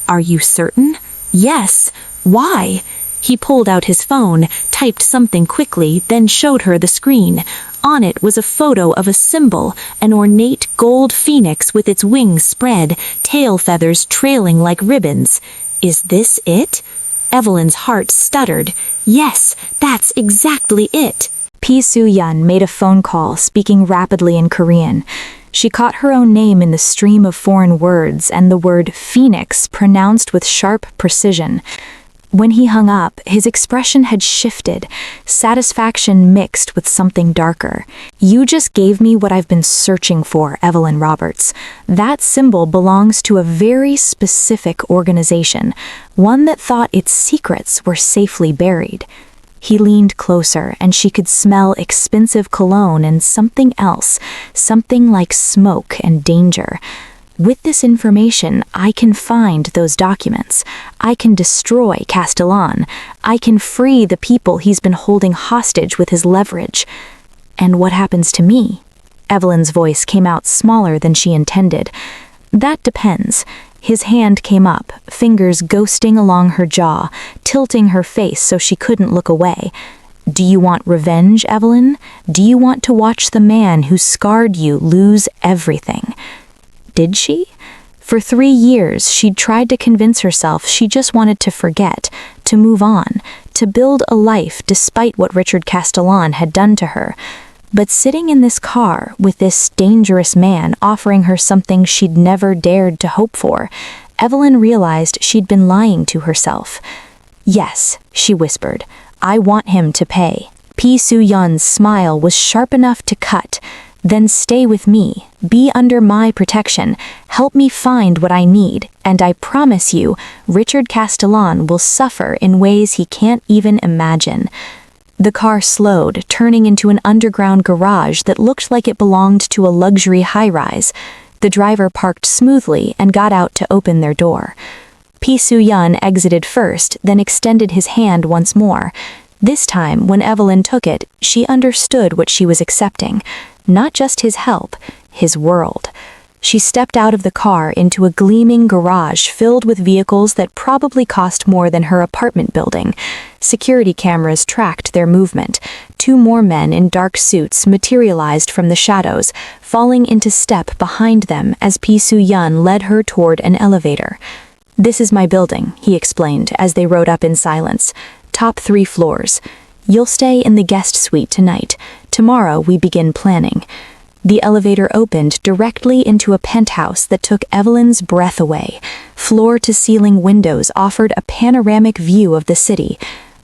Are you certain? Yes. Why? He pulled out his phone, typed something quickly, then showed her the screen. On it was a photo of a symbol, an ornate gold phoenix with its wings spread, tail feathers trailing like ribbons. Is this it? Evelyn's heart stuttered. Yes, that's exactly it. Pi Soo-Hyun made a phone call, speaking rapidly in Korean. She caught her own name in the stream of foreign words and the word phoenix pronounced with sharp precision. When he hung up, his expression had shifted, satisfaction mixed with something darker. You just gave me what I've been searching for, Evelyn Roberts. That symbol belongs to a very specific organization, one that thought its secrets were safely buried. He leaned closer, and she could smell expensive cologne and something else, something like smoke and danger. With this information, I can find those documents. I can destroy Castellan. I can free the people he's been holding hostage with his leverage. And what happens to me? Evelyn's voice came out smaller than she intended. That depends. His hand came up, fingers ghosting along her jaw, tilting her face so she couldn't look away. Do you want revenge, Evelyn? Do you want to watch the man who scarred you lose everything? Did she? For 3 years, she'd tried to convince herself she just wanted to forget, to move on, to build a life despite what Richard Castellan had done to her. But sitting in this car with this dangerous man offering her something she'd never dared to hope for, Evelyn realized she'd been lying to herself. Yes, she whispered, I want him to pay. Pi Soo-Hyun's smile was sharp enough to cut. Then stay with me, be under my protection, help me find what I need, and I promise you, Richard Castellan will suffer in ways he can't even imagine. The car slowed, turning into an underground garage that looked like it belonged to a luxury high-rise. The driver parked smoothly and got out to open their door. Pi Soo-Hyun exited first, then extended his hand once more. This time, when Evelyn took it, she understood what she was accepting. Not just his help, his world. She stepped out of the car into a gleaming garage filled with vehicles that probably cost more than her apartment building. Security cameras tracked their movement. 2 more men in dark suits materialized from the shadows, falling into step behind them as Pi Soo-Hyun led her toward an elevator. This is my building, he explained as they rode up in silence. Top 3 floors. You'll stay in the guest suite tonight. Tomorrow we begin planning. The elevator opened directly into a penthouse that took Evelyn's breath away. Floor-to-ceiling windows offered a panoramic view of the city.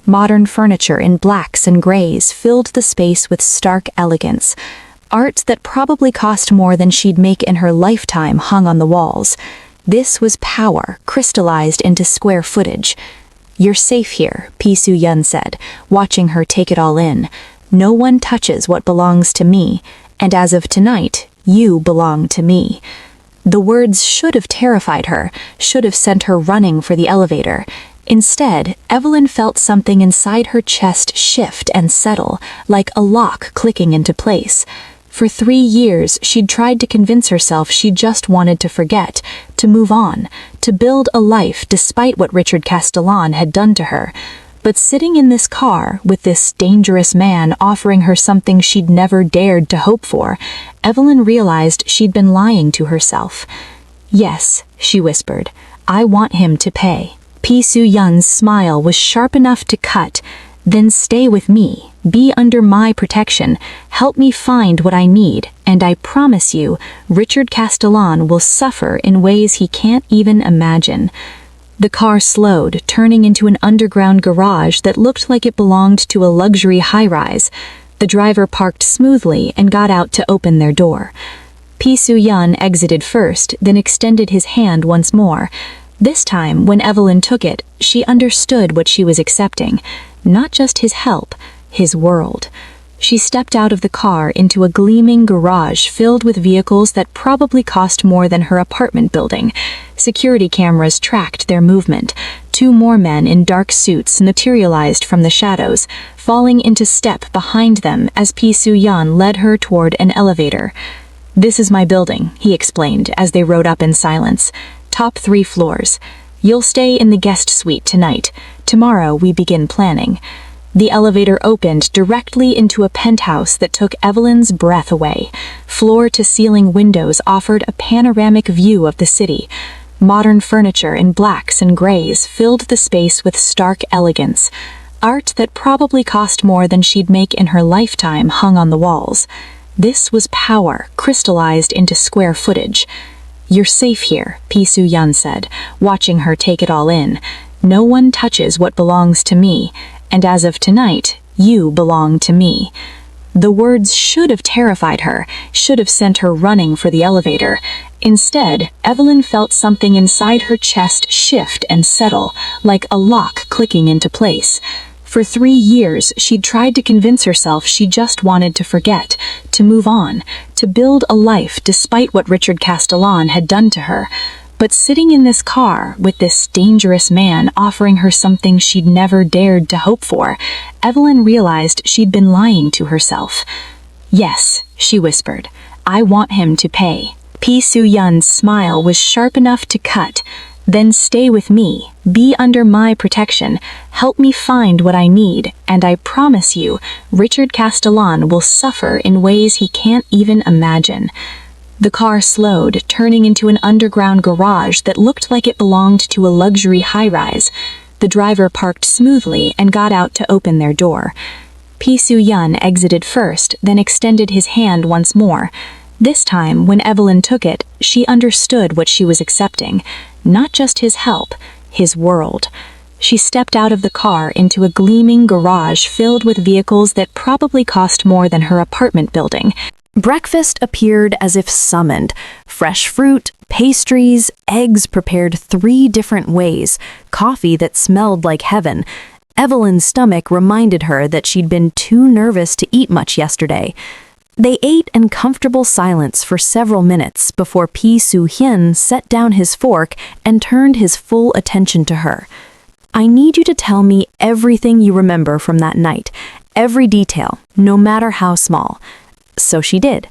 Modern furniture in blacks and grays filled the space with stark elegance. Art that probably cost more than she'd make in her lifetime hung on the walls. This was power, crystallized into square footage. You're safe here, Pi Soo-Hyun said, watching her take it all in. No one touches what belongs to me, and as of tonight, you belong to me. The words should have terrified her, should have sent her running for the elevator. Instead, Evelyn felt something inside her chest shift and settle, like a lock clicking into place. For 3 years, she'd tried to convince herself she just wanted to forget, to move on, to build a life despite what Richard Castellan had done to her. But sitting in this car, with this dangerous man offering her something she'd never dared to hope for, Evelyn realized she'd been lying to herself. Yes, she whispered, I want him to pay. Pi Soo-Hyun's smile was sharp enough to cut. Then stay with me, be under my protection, help me find what I need, and I promise you, Richard Castellan will suffer in ways he can't even imagine. The car slowed, turning into an underground garage that looked like it belonged to a luxury high-rise. The driver parked smoothly and got out to open their door. Pi Soo-Hyun exited first, then extended his hand once more. This time, when Evelyn took it, she understood what she was accepting. Not just his help, his world. She stepped out of the car into a gleaming garage filled with vehicles that probably cost more than her apartment building. Security cameras tracked their movement. 2 more men in dark suits materialized from the shadows, falling into step behind them as Pi Soo-Hyun led her toward an elevator. "This is my building," he explained as they rode up in silence. "Top 3 floors. You'll stay in the guest suite tonight. Tomorrow we begin planning." The elevator opened directly into a penthouse that took Evelyn's breath away. Floor-to-ceiling windows offered a panoramic view of the city. Modern furniture in blacks and grays filled the space with stark elegance. Art that probably cost more than she'd make in her lifetime hung on the walls. This was power crystallized into square footage. "You're safe here," Pi Soo-Hyun said, watching her take it all in. "No one touches what belongs to me, and as of tonight, you belong to me." The words should have terrified her, should have sent her running for the elevator. Instead, Evelyn felt something inside her chest shift and settle, like a lock clicking into place. For 3 years, she'd tried to convince herself she just wanted to forget, to move on, to build a life despite what Richard Castellan had done to her. But sitting in this car, with this dangerous man offering her something she'd never dared to hope for, Evelyn realized she'd been lying to herself. "Yes," she whispered, "I want him to pay." Pi Soo-Hyun's smile was sharp enough to cut. "Then stay with me, be under my protection, help me find what I need, and I promise you, Richard Castellan will suffer in ways he can't even imagine." The car slowed, turning into an underground garage that looked like it belonged to a luxury high-rise. The driver parked smoothly and got out to open their door. Pi Soo-Hyun exited first, then extended his hand once more. This time, when Evelyn took it, she understood what she was accepting. Not just his help, his world. She stepped out of the car into a gleaming garage filled with vehicles that probably cost more than her apartment building. Breakfast appeared as if summoned. Fresh fruit, pastries, eggs prepared 3 different ways, coffee that smelled like heaven. Evelyn's stomach reminded her that she'd been too nervous to eat much yesterday. They ate in comfortable silence for several minutes before Pi Soo-Hyun set down his fork and turned his full attention to her. "I need you to tell me everything you remember from that night, every detail, no matter how small." So she did.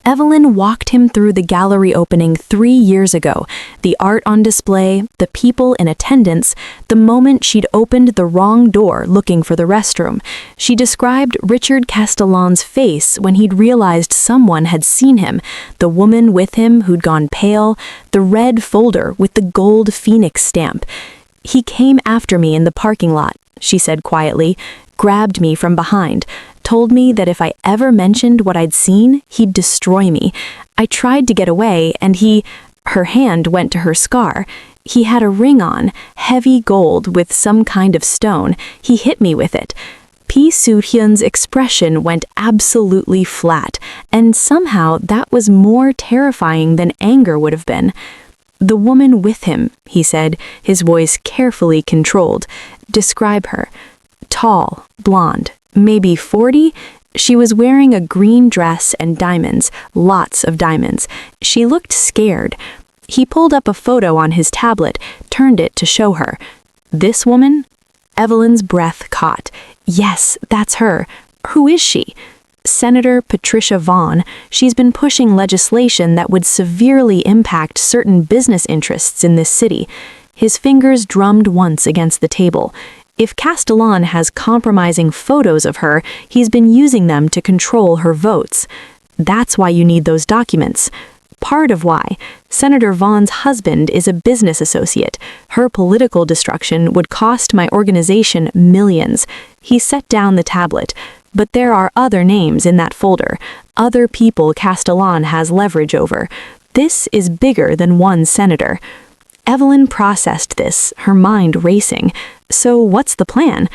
Evelyn walked him through the gallery opening 3 years ago, the art on display, the people in attendance, the moment she'd opened the wrong door looking for the restroom. She described Richard Castellan's face when he'd realized someone had seen him, the woman with him who'd gone pale, the red folder with the gold phoenix stamp. "He came after me in the parking lot," she said quietly, "grabbed me from behind. Told me that if I ever mentioned what I'd seen, he'd destroy me. I tried to get away, and her hand went to her scar. He had a ring on, heavy gold with some kind of stone. He hit me with it." Pi Soo-Hyun's expression went absolutely flat, and somehow that was more terrifying than anger would have been. "The woman with him," he said, his voice carefully controlled. "Describe her." "Tall, blonde. Maybe 40? She was wearing a green dress and diamonds, lots of diamonds. She looked scared." He pulled up a photo on his tablet, turned it to show her. "This woman?" Evelyn's breath caught. "Yes, that's her. Who is she?" "Senator Patricia Vaughn. She's been pushing legislation that would severely impact certain business interests in this city." His fingers drummed once against the table. "If Castellan has compromising photos of her, he's been using them to control her votes. That's why you need those documents. Part of why. Senator Vaughn's husband is a business associate. Her political destruction would cost my organization millions." He set down the tablet. "But there are other names in that folder, other people Castellan has leverage over. This is bigger than one senator." Evelyn processed this, her mind racing. "So what's the plan?"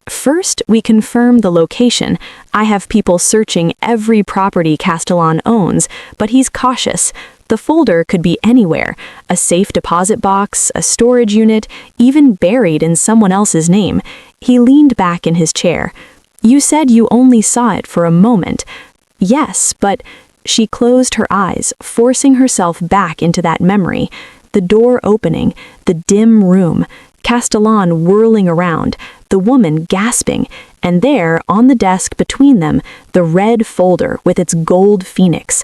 "First, we confirm the location. I have people searching every property Castellan owns, but he's cautious. The folder could be anywhere, a safe deposit box, a storage unit, even buried in someone else's name." He leaned back in his chair. "You said you only saw it for a moment." "Yes, but..." She closed her eyes, forcing herself back into that memory. The door opening, the dim room. Castellan whirling around, the woman gasping, and there, on the desk between them, the red folder with its gold phoenix.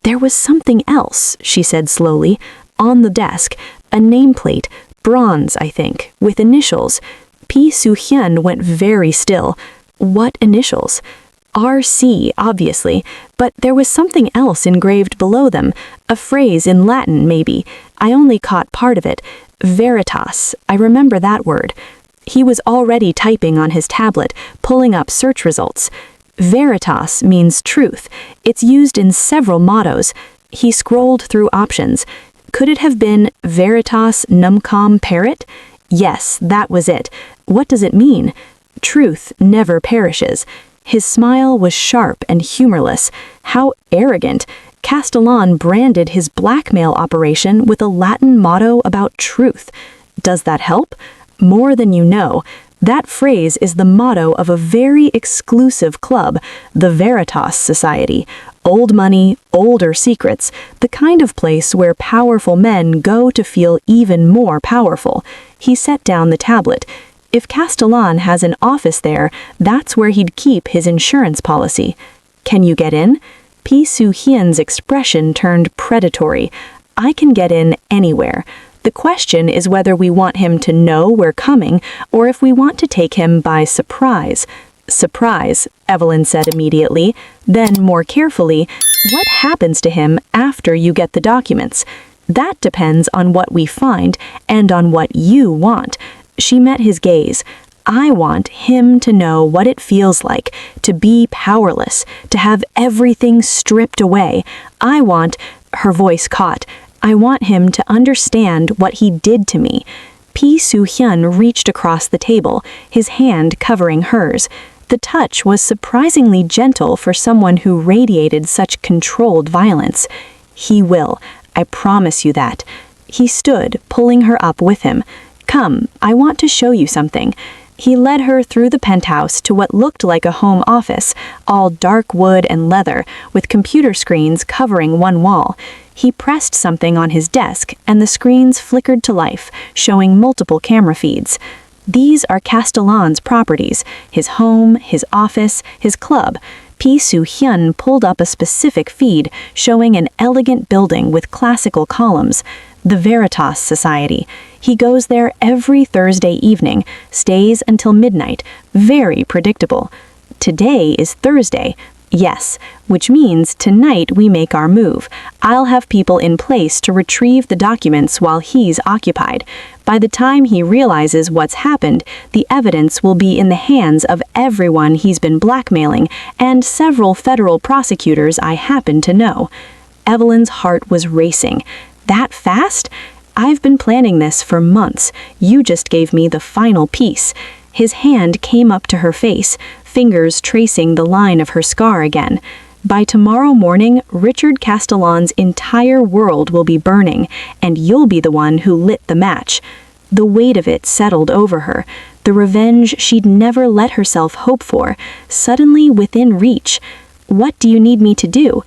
"There was something else," she said slowly, "on the desk, a nameplate, bronze, I think, with initials." Pi Soo-Hyun went very still. "What initials?" "RC, obviously, but there was something else engraved below them, a phrase in Latin, maybe. I only caught part of it. Veritas, I remember that word." He was already typing on his tablet, pulling up search results. Veritas means truth. It's used in several mottos. He scrolled through options. Could it have been Veritas Numcom Parrot? Yes, that was it. What does it mean? Truth never perishes. His smile was sharp and humorless. How arrogant! Castellan branded his blackmail operation with a Latin motto about truth. Does that help? More than you know. That phrase is the motto of a very exclusive club, the Veritas Society. Old money, older secrets, the kind of place where powerful men go to feel even more powerful. He set down the tablet. If Castellan has an office there, that's where he'd keep his insurance policy. "Can you get in?" Pi Soo-Hyun's expression turned predatory. "I can get in anywhere. The question is whether we want him to know we're coming or if we want to take him by surprise." "Surprise," Evelyn said immediately. Then, more carefully, "What happens to him after you get the documents?" "That depends on what we find and on what you want." She met his gaze. "I want him to know what it feels like to be powerless, to have everything stripped away. I want," her voice caught, "I want him to understand what he did to me." Pi Soo-Hyun reached across the table, his hand covering hers. The touch was surprisingly gentle for someone who radiated such controlled violence. "He will. I promise you that." He stood, pulling her up with him. "Come, I want to show you something." He led her through the penthouse to what looked like a home office, all dark wood and leather, with computer screens covering one wall. He pressed something on his desk, and the screens flickered to life, showing multiple camera feeds. These are Castellan's properties, his home, his office, his club. Pi Soo-Hyun pulled up a specific feed, showing an elegant building with classical columns. The Veritas Society. He goes there every Thursday evening, stays until midnight. Very predictable. Today is Thursday. Yes, which means tonight we make our move. I'll have people in place to retrieve the documents while he's occupied. By the time he realizes what's happened, the evidence will be in the hands of everyone he's been blackmailing and several federal prosecutors I happen to know. Evelyn's heart was racing. That fast? I've been planning this for months. You just gave me the final piece. His hand came up to her face, fingers tracing the line of her scar again. By tomorrow morning, Richard Castellan's entire world will be burning, and you'll be the one who lit the match. The weight of it settled over her. The revenge she'd never let herself hope for, suddenly within reach. "What do you need me to do?"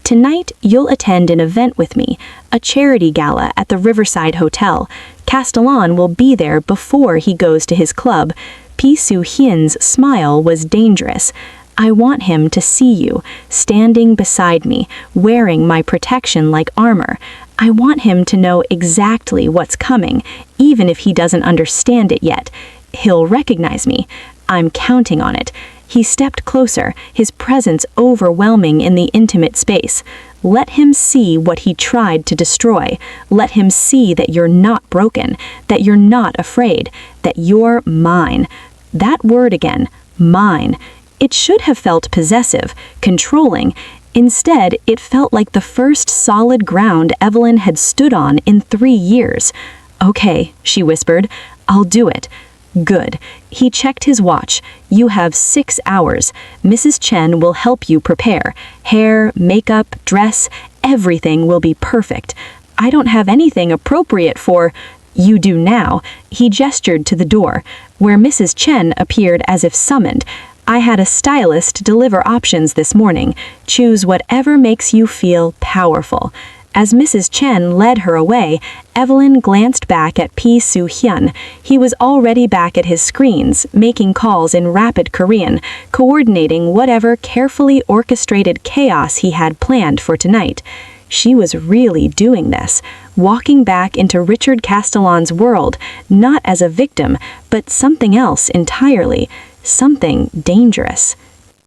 "Tonight, you'll attend an event with me, a charity gala at the Riverside Hotel. Castellan will be there before he goes to his club." Pi Soo-Hyun's smile was dangerous. "I want him to see you, standing beside me, wearing my protection like armor. I want him to know exactly what's coming, even if he doesn't understand it yet. He'll recognize me. I'm counting on it." He stepped closer, his presence overwhelming in the intimate space. "Let him see what he tried to destroy. Let him see that you're not broken, that you're not afraid, that you're mine." That word again, mine. It should have felt possessive, controlling. Instead, it felt like the first solid ground Evelyn had stood on in 3 years. "Okay," she whispered, "I'll do it." "Good." He checked his watch. "You have 6 hours. Mrs. Chen will help you prepare. Hair, makeup, dress, everything will be perfect. I don't have anything appropriate for—" "You do now." He gestured to the door, where Mrs. Chen appeared as if summoned. "I had a stylist deliver options this morning. Choose whatever makes you feel powerful." As Mrs. Chen led her away, Evelyn glanced back at Pi Soo-Hyun. He was already back at his screens, making calls in rapid Korean, coordinating whatever carefully orchestrated chaos he had planned for tonight. She was really doing this, walking back into Richard Castellan's world, not as a victim, but something else entirely, something dangerous.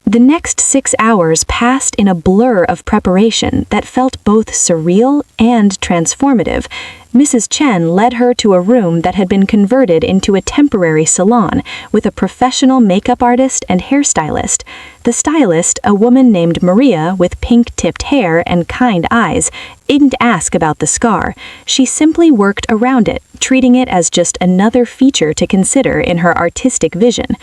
The next 6 hours passed in a blur of preparation that felt both surreal and transformative. Mrs. Chen led her to a room that had been converted into a temporary salon with a professional makeup artist and hairstylist. The stylist, a woman named Maria with pink-tipped hair and kind eyes, didn't ask about the scar. She simply worked around it, treating it as just another feature to consider in her artistic vision.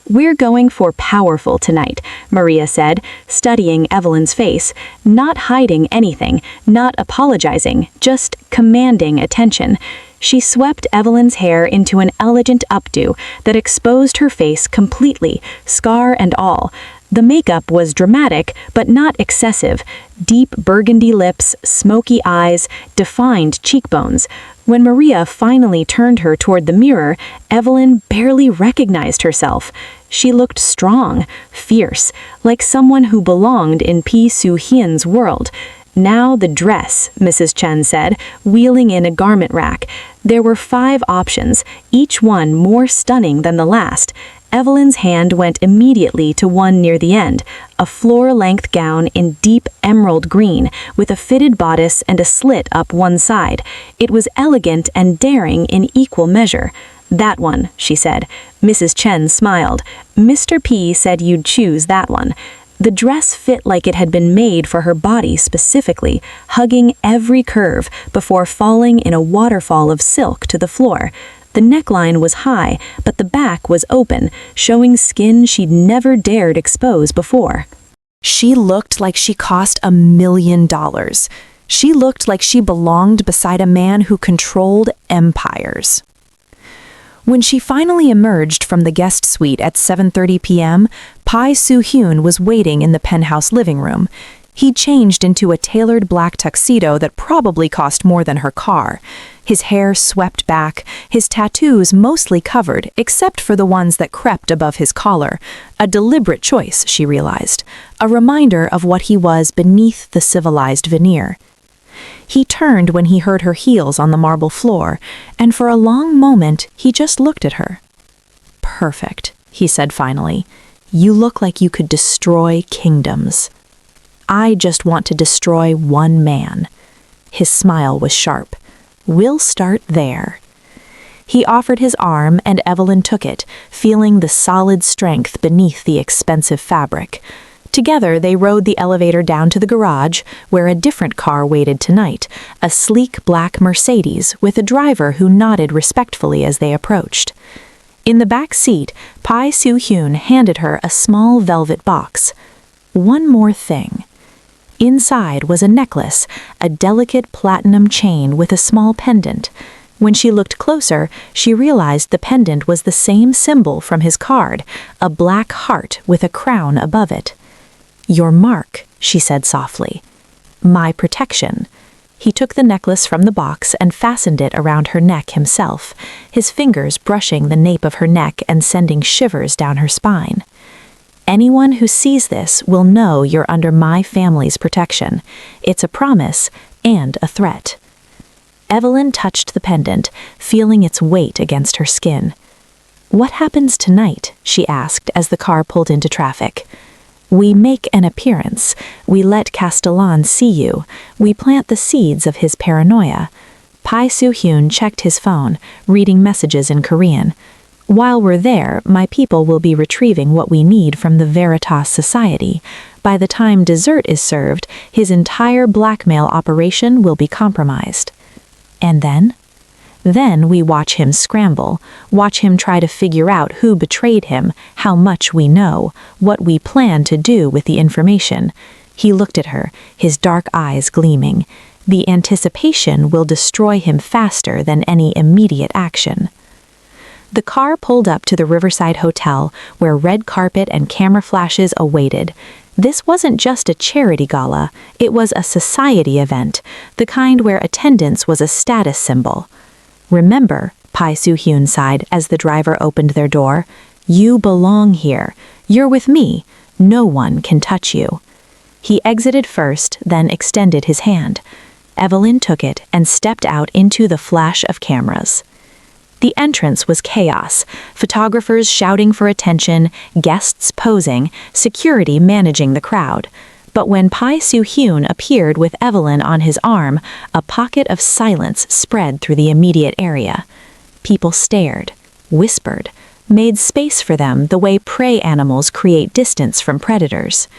"We're going for powerful tonight," Maria said, studying Evelyn's face, not hiding anything, not apologizing, just commanding attention. She swept Evelyn's hair into an elegant updo that exposed her face completely, scar and all. The makeup was dramatic, but not excessive. Deep burgundy lips, smoky eyes, defined cheekbones. When Maria finally turned her toward the mirror, Evelyn barely recognized herself. She looked strong, fierce, like someone who belonged in Pi Soo-Hyun's world. "Now the dress," Mrs. Chen said, wheeling in a garment rack. There were 5 options, each one more stunning than the last. Evelyn's hand went immediately to one near the end, a floor-length gown in deep emerald green, with a fitted bodice and a slit up one side. It was elegant and daring in equal measure. "That one," she said. Mrs. Chen smiled. "Mr. P said you'd choose that one." The dress fit like it had been made for her body specifically, hugging every curve before falling in a waterfall of silk to the floor. The neckline was high, but the back was open, showing skin she'd never dared expose before. She looked like she cost $1 million. She looked like she belonged beside a man who controlled empires. When she finally emerged from the guest suite at 7:30 p.m., Pi Soo-Hyun was waiting in the penthouse living room. He changed into a tailored black tuxedo that probably cost more than her car. His hair swept back, his tattoos mostly covered, except for the ones that crept above his collar. A deliberate choice, she realized, a reminder of what he was beneath the civilized veneer. He turned when he heard her heels on the marble floor, and for a long moment he just looked at her. "Perfect," he said finally. "You look like you could destroy kingdoms." "I just want to destroy one man." His smile was sharp. "We'll start there." He offered his arm, and Evelyn took it, feeling the solid strength beneath the expensive fabric. Together they rode the elevator down to the garage, where a different car waited tonight, a sleek black Mercedes with a driver who nodded respectfully as they approached. In the back seat, Pi Soo-Hyun handed her a small velvet box. One more thing. Inside was a necklace, a delicate platinum chain with a small pendant. When she looked closer, she realized the pendant was the same symbol from his card, a black heart with a crown above it. "Your mark," she said softly. "My protection." He took the necklace from the box and fastened it around her neck himself, his fingers brushing the nape of her neck and sending shivers down her spine. "Anyone who sees this will know you're under my family's protection. It's a promise and a threat." Evelyn touched the pendant, feeling its weight against her skin. "What happens tonight?" she asked as the car pulled into traffic. "We make an appearance. We let Castellan see you. We plant the seeds of his paranoia." Pi Soo-Hyun checked his phone, reading messages in Korean. "While we're there, my people will be retrieving what we need from the Veritas Society. By the time dessert is served, his entire blackmail operation will be compromised." "And then?" "Then we watch him scramble, watch him try to figure out who betrayed him, how much we know, what we plan to do with the information." He looked at her, his dark eyes gleaming. "The anticipation will destroy him faster than any immediate action." The car pulled up to the Riverside Hotel, where red carpet and camera flashes awaited. This wasn't just a charity gala, it was a society event, the kind where attendance was a status symbol. "Remember," Pi Soo-Hyun sighed as the driver opened their door, "you belong here. You're with me. No one can touch you." He exited first, then extended his hand. Evelyn took it and stepped out into the flash of cameras. The entrance was chaos, photographers shouting for attention, guests posing, security managing the crowd. But when Pi Soo-Hyun appeared with Evelyn on his arm, a pocket of silence spread through the immediate area. People stared, whispered, made space for them the way prey animals create distance from predators.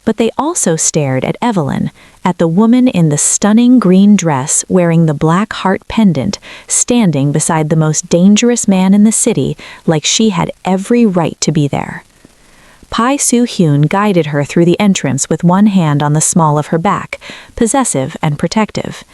But they also stared at Evelyn, at the woman in the stunning green dress wearing the black heart pendant, standing beside the most dangerous man in the city like she had every right to be there. Pi Soo-Hyun guided her through the entrance with one hand on the small of her back, possessive and protective.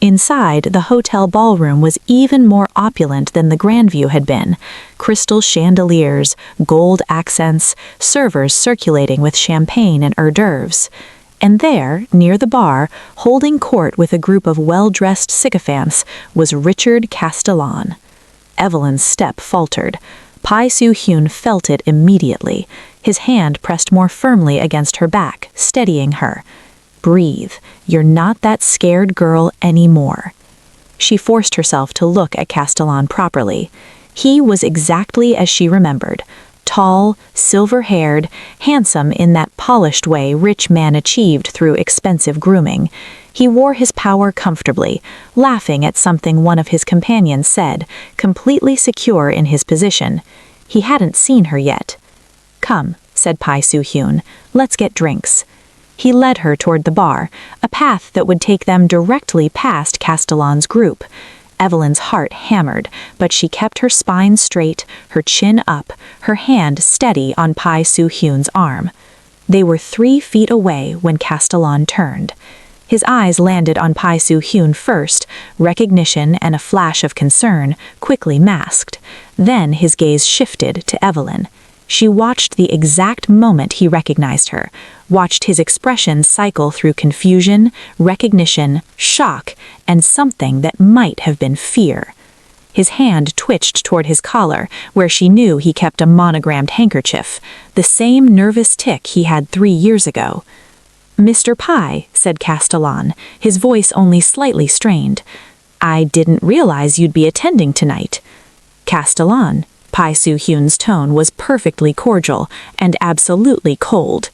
Inside, the hotel ballroom was even more opulent than the Grandview had been. Crystal chandeliers, gold accents, servers circulating with champagne and hors d'oeuvres. And there, near the bar, holding court with a group of well-dressed sycophants, was Richard Castellan. Evelyn's step faltered. Pi Soo-Hyun felt it immediately. His hand pressed more firmly against her back, steadying her. "Breathe. You're not that scared girl anymore." She forced herself to look at Castellan properly. He was exactly as she remembered. Tall, silver-haired, handsome in that polished way rich men achieved through expensive grooming. He wore his power comfortably, laughing at something one of his companions said, completely secure in his position. He hadn't seen her yet. "Come," said Pi Soo-Hyun, "let's get drinks." He led her toward the bar, a path that would take them directly past Castellan's group. Evelyn's heart hammered, but she kept her spine straight, her chin up, her hand steady on Pi Soo-Hyun's arm. They were 3 feet away when Castellan turned. His eyes landed on Pi Soo-Hyun first, recognition and a flash of concern, quickly masked. Then his gaze shifted to Evelyn. She watched the exact moment he recognized her, watched his expression cycle through confusion, recognition, shock, and something that might have been fear. His hand twitched toward his collar, where she knew he kept a monogrammed handkerchief, the same nervous tick he had 3 years ago. "Mr. Pi," said Castellan, his voice only slightly strained. "I didn't realize you'd be attending tonight." "Castellan." Pi Soo-Hyun's tone was perfectly cordial and absolutely cold.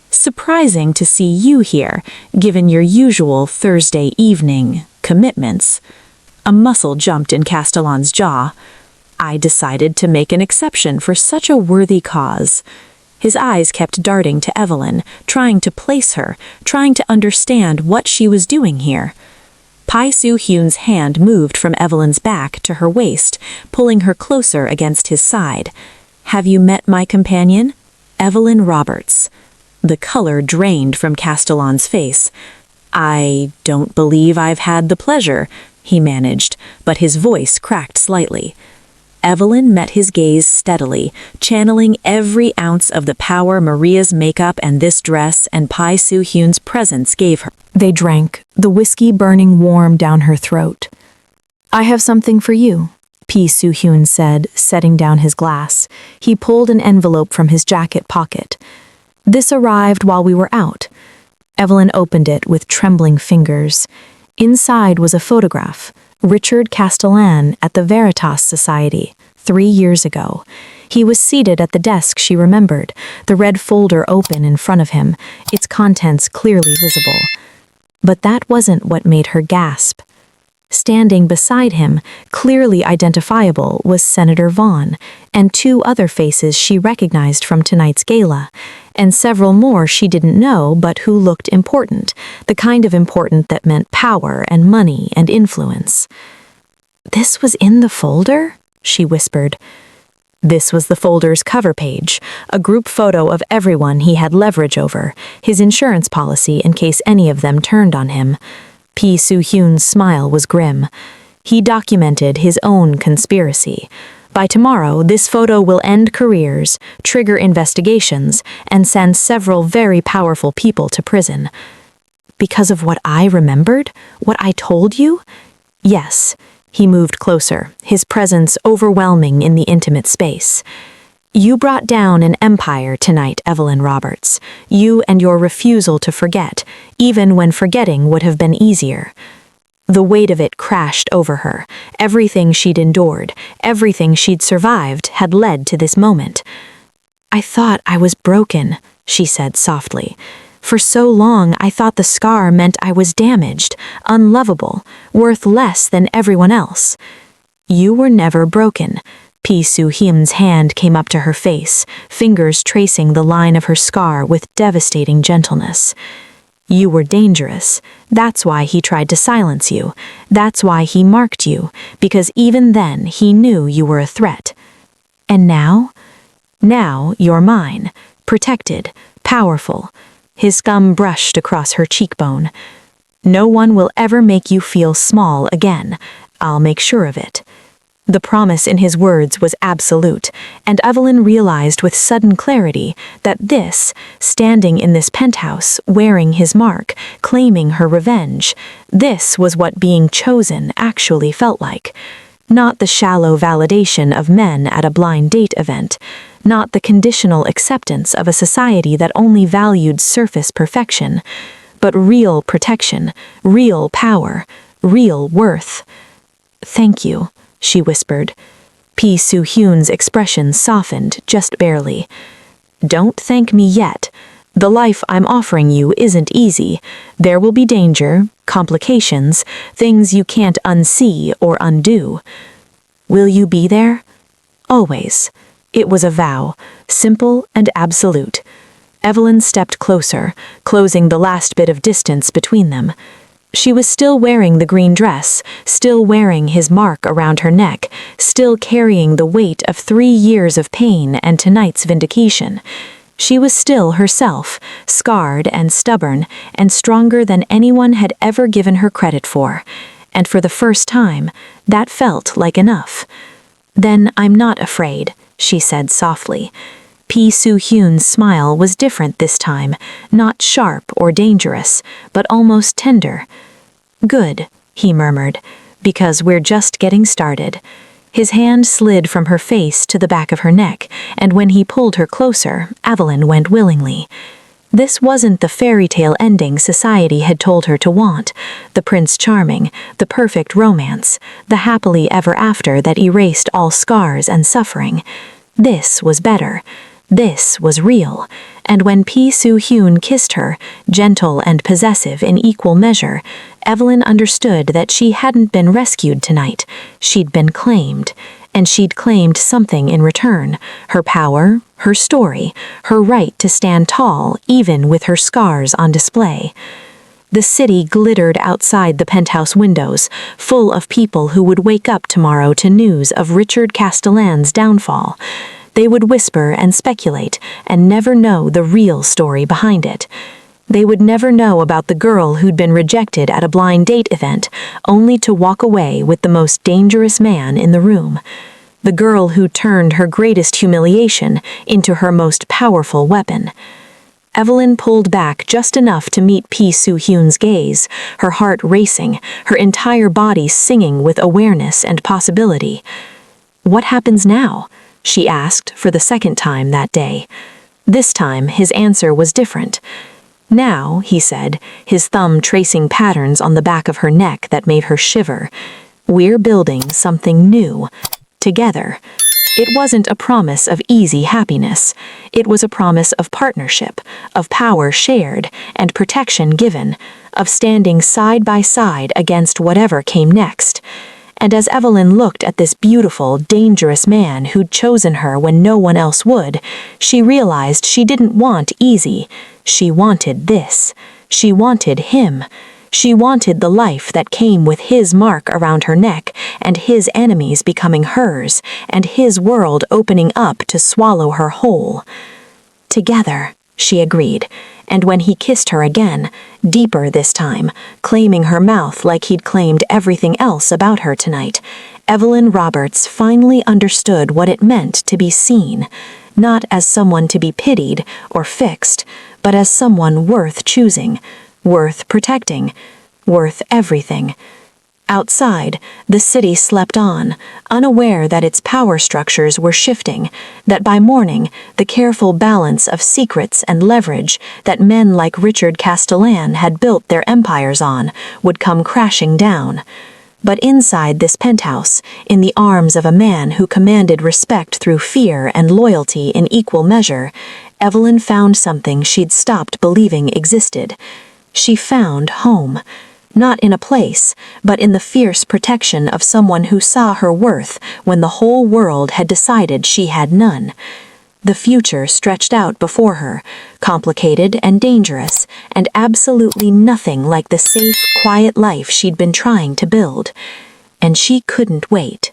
"Surprising to see you here, given your usual Thursday evening commitments." A muscle jumped in Castellan's jaw. "I decided to make an exception for such a worthy cause." His eyes kept darting to Evelyn, trying to place her, trying to understand what she was doing here. Pi Soo-Hyun's hand moved from Evelyn's back to her waist, pulling her closer against his side. "Have you met my companion? Evelyn Roberts." The color drained from Castellan's face. "I don't believe I've had the pleasure," he managed, but his voice cracked slightly. Evelyn met his gaze steadily, channeling every ounce of the power Maria's makeup and this dress and Pi Soo-Hyun's presence gave her. They drank, the whiskey burning warm down her throat. "I have something for you," Pi Soo-Hyun said, setting down his glass. He pulled an envelope from his jacket pocket. "This arrived while we were out." Evelyn opened it with trembling fingers. Inside was a photograph. Richard Castellan at the Veritas Society, 3 years ago. He was seated at the desk she remembered, the red folder open in front of him, its contents clearly visible. But that wasn't what made her gasp. Standing beside him, clearly identifiable, was Senator Vaughn, and 2 other faces she recognized from tonight's gala, and several more she didn't know but who looked important, the kind of important that meant power and money and influence. "This was in the folder?" she whispered. This was the folder's cover page, a group photo of everyone he had leverage over, his insurance policy in case any of them turned on him. Pi Soo-Hyun's smile was grim. He documented his own conspiracy. By tomorrow, this photo will end careers, trigger investigations, and send several very powerful people to prison. Because of what I remembered? What I told you? Yes. He moved closer, his presence overwhelming in the intimate space. You brought down an empire tonight, Evelyn Roberts. You and your refusal to forget, even when forgetting would have been easier. The weight of it crashed over her. Everything she'd endured, everything she'd survived had led to this moment. I thought I was broken, she said softly. For so long, I thought the scar meant I was damaged, unlovable, worth less than everyone else. You were never broken. Pi Soo-Hyun's hand came up to her face, fingers tracing the line of her scar with devastating gentleness. You were dangerous. That's why he tried to silence you. That's why he marked you, because even then he knew you were a threat. And now? Now you're mine, protected, powerful. His gum brushed across her cheekbone. No one will ever make you feel small again. I'll make sure of it. The promise in his words was absolute, and Evelyn realized with sudden clarity that this, standing in this penthouse, wearing his mark, claiming her revenge, this was what being chosen actually felt like. Not the shallow validation of men at a blind date event, not the conditional acceptance of a society that only valued surface perfection, but real protection, real power, real worth. Thank you, she whispered. Pi Soo-Hyun's expression softened just barely. Don't thank me yet. The life I'm offering you isn't easy. There will be danger, complications, things you can't unsee or undo. Will you be there? Always. It was a vow, simple and absolute. Evelyn stepped closer, closing the last bit of distance between them. She was still wearing the green dress, still wearing his mark around her neck, still carrying the weight of 3 years of pain and tonight's vindication. She was still herself, scarred and stubborn, and stronger than anyone had ever given her credit for. And for the first time, that felt like enough. Then I'm not afraid, she said softly. Pi Soo-Hyun's smile was different this time, not sharp or dangerous, but almost tender. Good, he murmured, because we're just getting started. His hand slid from her face to the back of her neck, and when he pulled her closer, Evelyn went willingly. This wasn't the fairy tale ending society had told her to want, the Prince Charming, the perfect romance, the happily ever after that erased all scars and suffering. This was better. This was real, and when Pi Soo-Hyun kissed her, gentle and possessive in equal measure, Evelyn understood that she hadn't been rescued tonight. She'd been claimed, and she'd claimed something in return, her power, her story, her right to stand tall even with her scars on display. The city glittered outside the penthouse windows, full of people who would wake up tomorrow to news of Richard Castellan's downfall. They would whisper and speculate and never know the real story behind it. They would never know about the girl who'd been rejected at a blind date event, only to walk away with the most dangerous man in the room. The girl who turned her greatest humiliation into her most powerful weapon. Evelyn pulled back just enough to meet Pi Soo-Hyun's gaze, her heart racing, her entire body singing with awareness and possibility. What happens now? She asked for the second time that day. This time, his answer was different. Now, he said, his thumb tracing patterns on the back of her neck that made her shiver, we're building something new, together. It wasn't a promise of easy happiness. It was a promise of partnership, of power shared, and protection given, of standing side by side against whatever came next. And as Evelyn looked at this beautiful, dangerous man who'd chosen her when no one else would, she realized she didn't want easy. She wanted this. She wanted him. She wanted the life that came with his mark around her neck, and his enemies becoming hers, and his world opening up to swallow her whole. Together, she agreed, and when he kissed her again, deeper this time, claiming her mouth like he'd claimed everything else about her tonight, Evelyn Roberts finally understood what it meant to be seen, not as someone to be pitied or fixed, but as someone worth choosing, worth protecting, worth everything. Outside, the city slept on, unaware that its power structures were shifting, that by morning, the careful balance of secrets and leverage that men like Richard Castellan had built their empires on would come crashing down. But inside this penthouse, in the arms of a man who commanded respect through fear and loyalty in equal measure, Evelyn found something she'd stopped believing existed. She found home. Not in a place, but in the fierce protection of someone who saw her worth when the whole world had decided she had none. The future stretched out before her, complicated and dangerous, and absolutely nothing like the safe, quiet life she'd been trying to build. And she couldn't wait.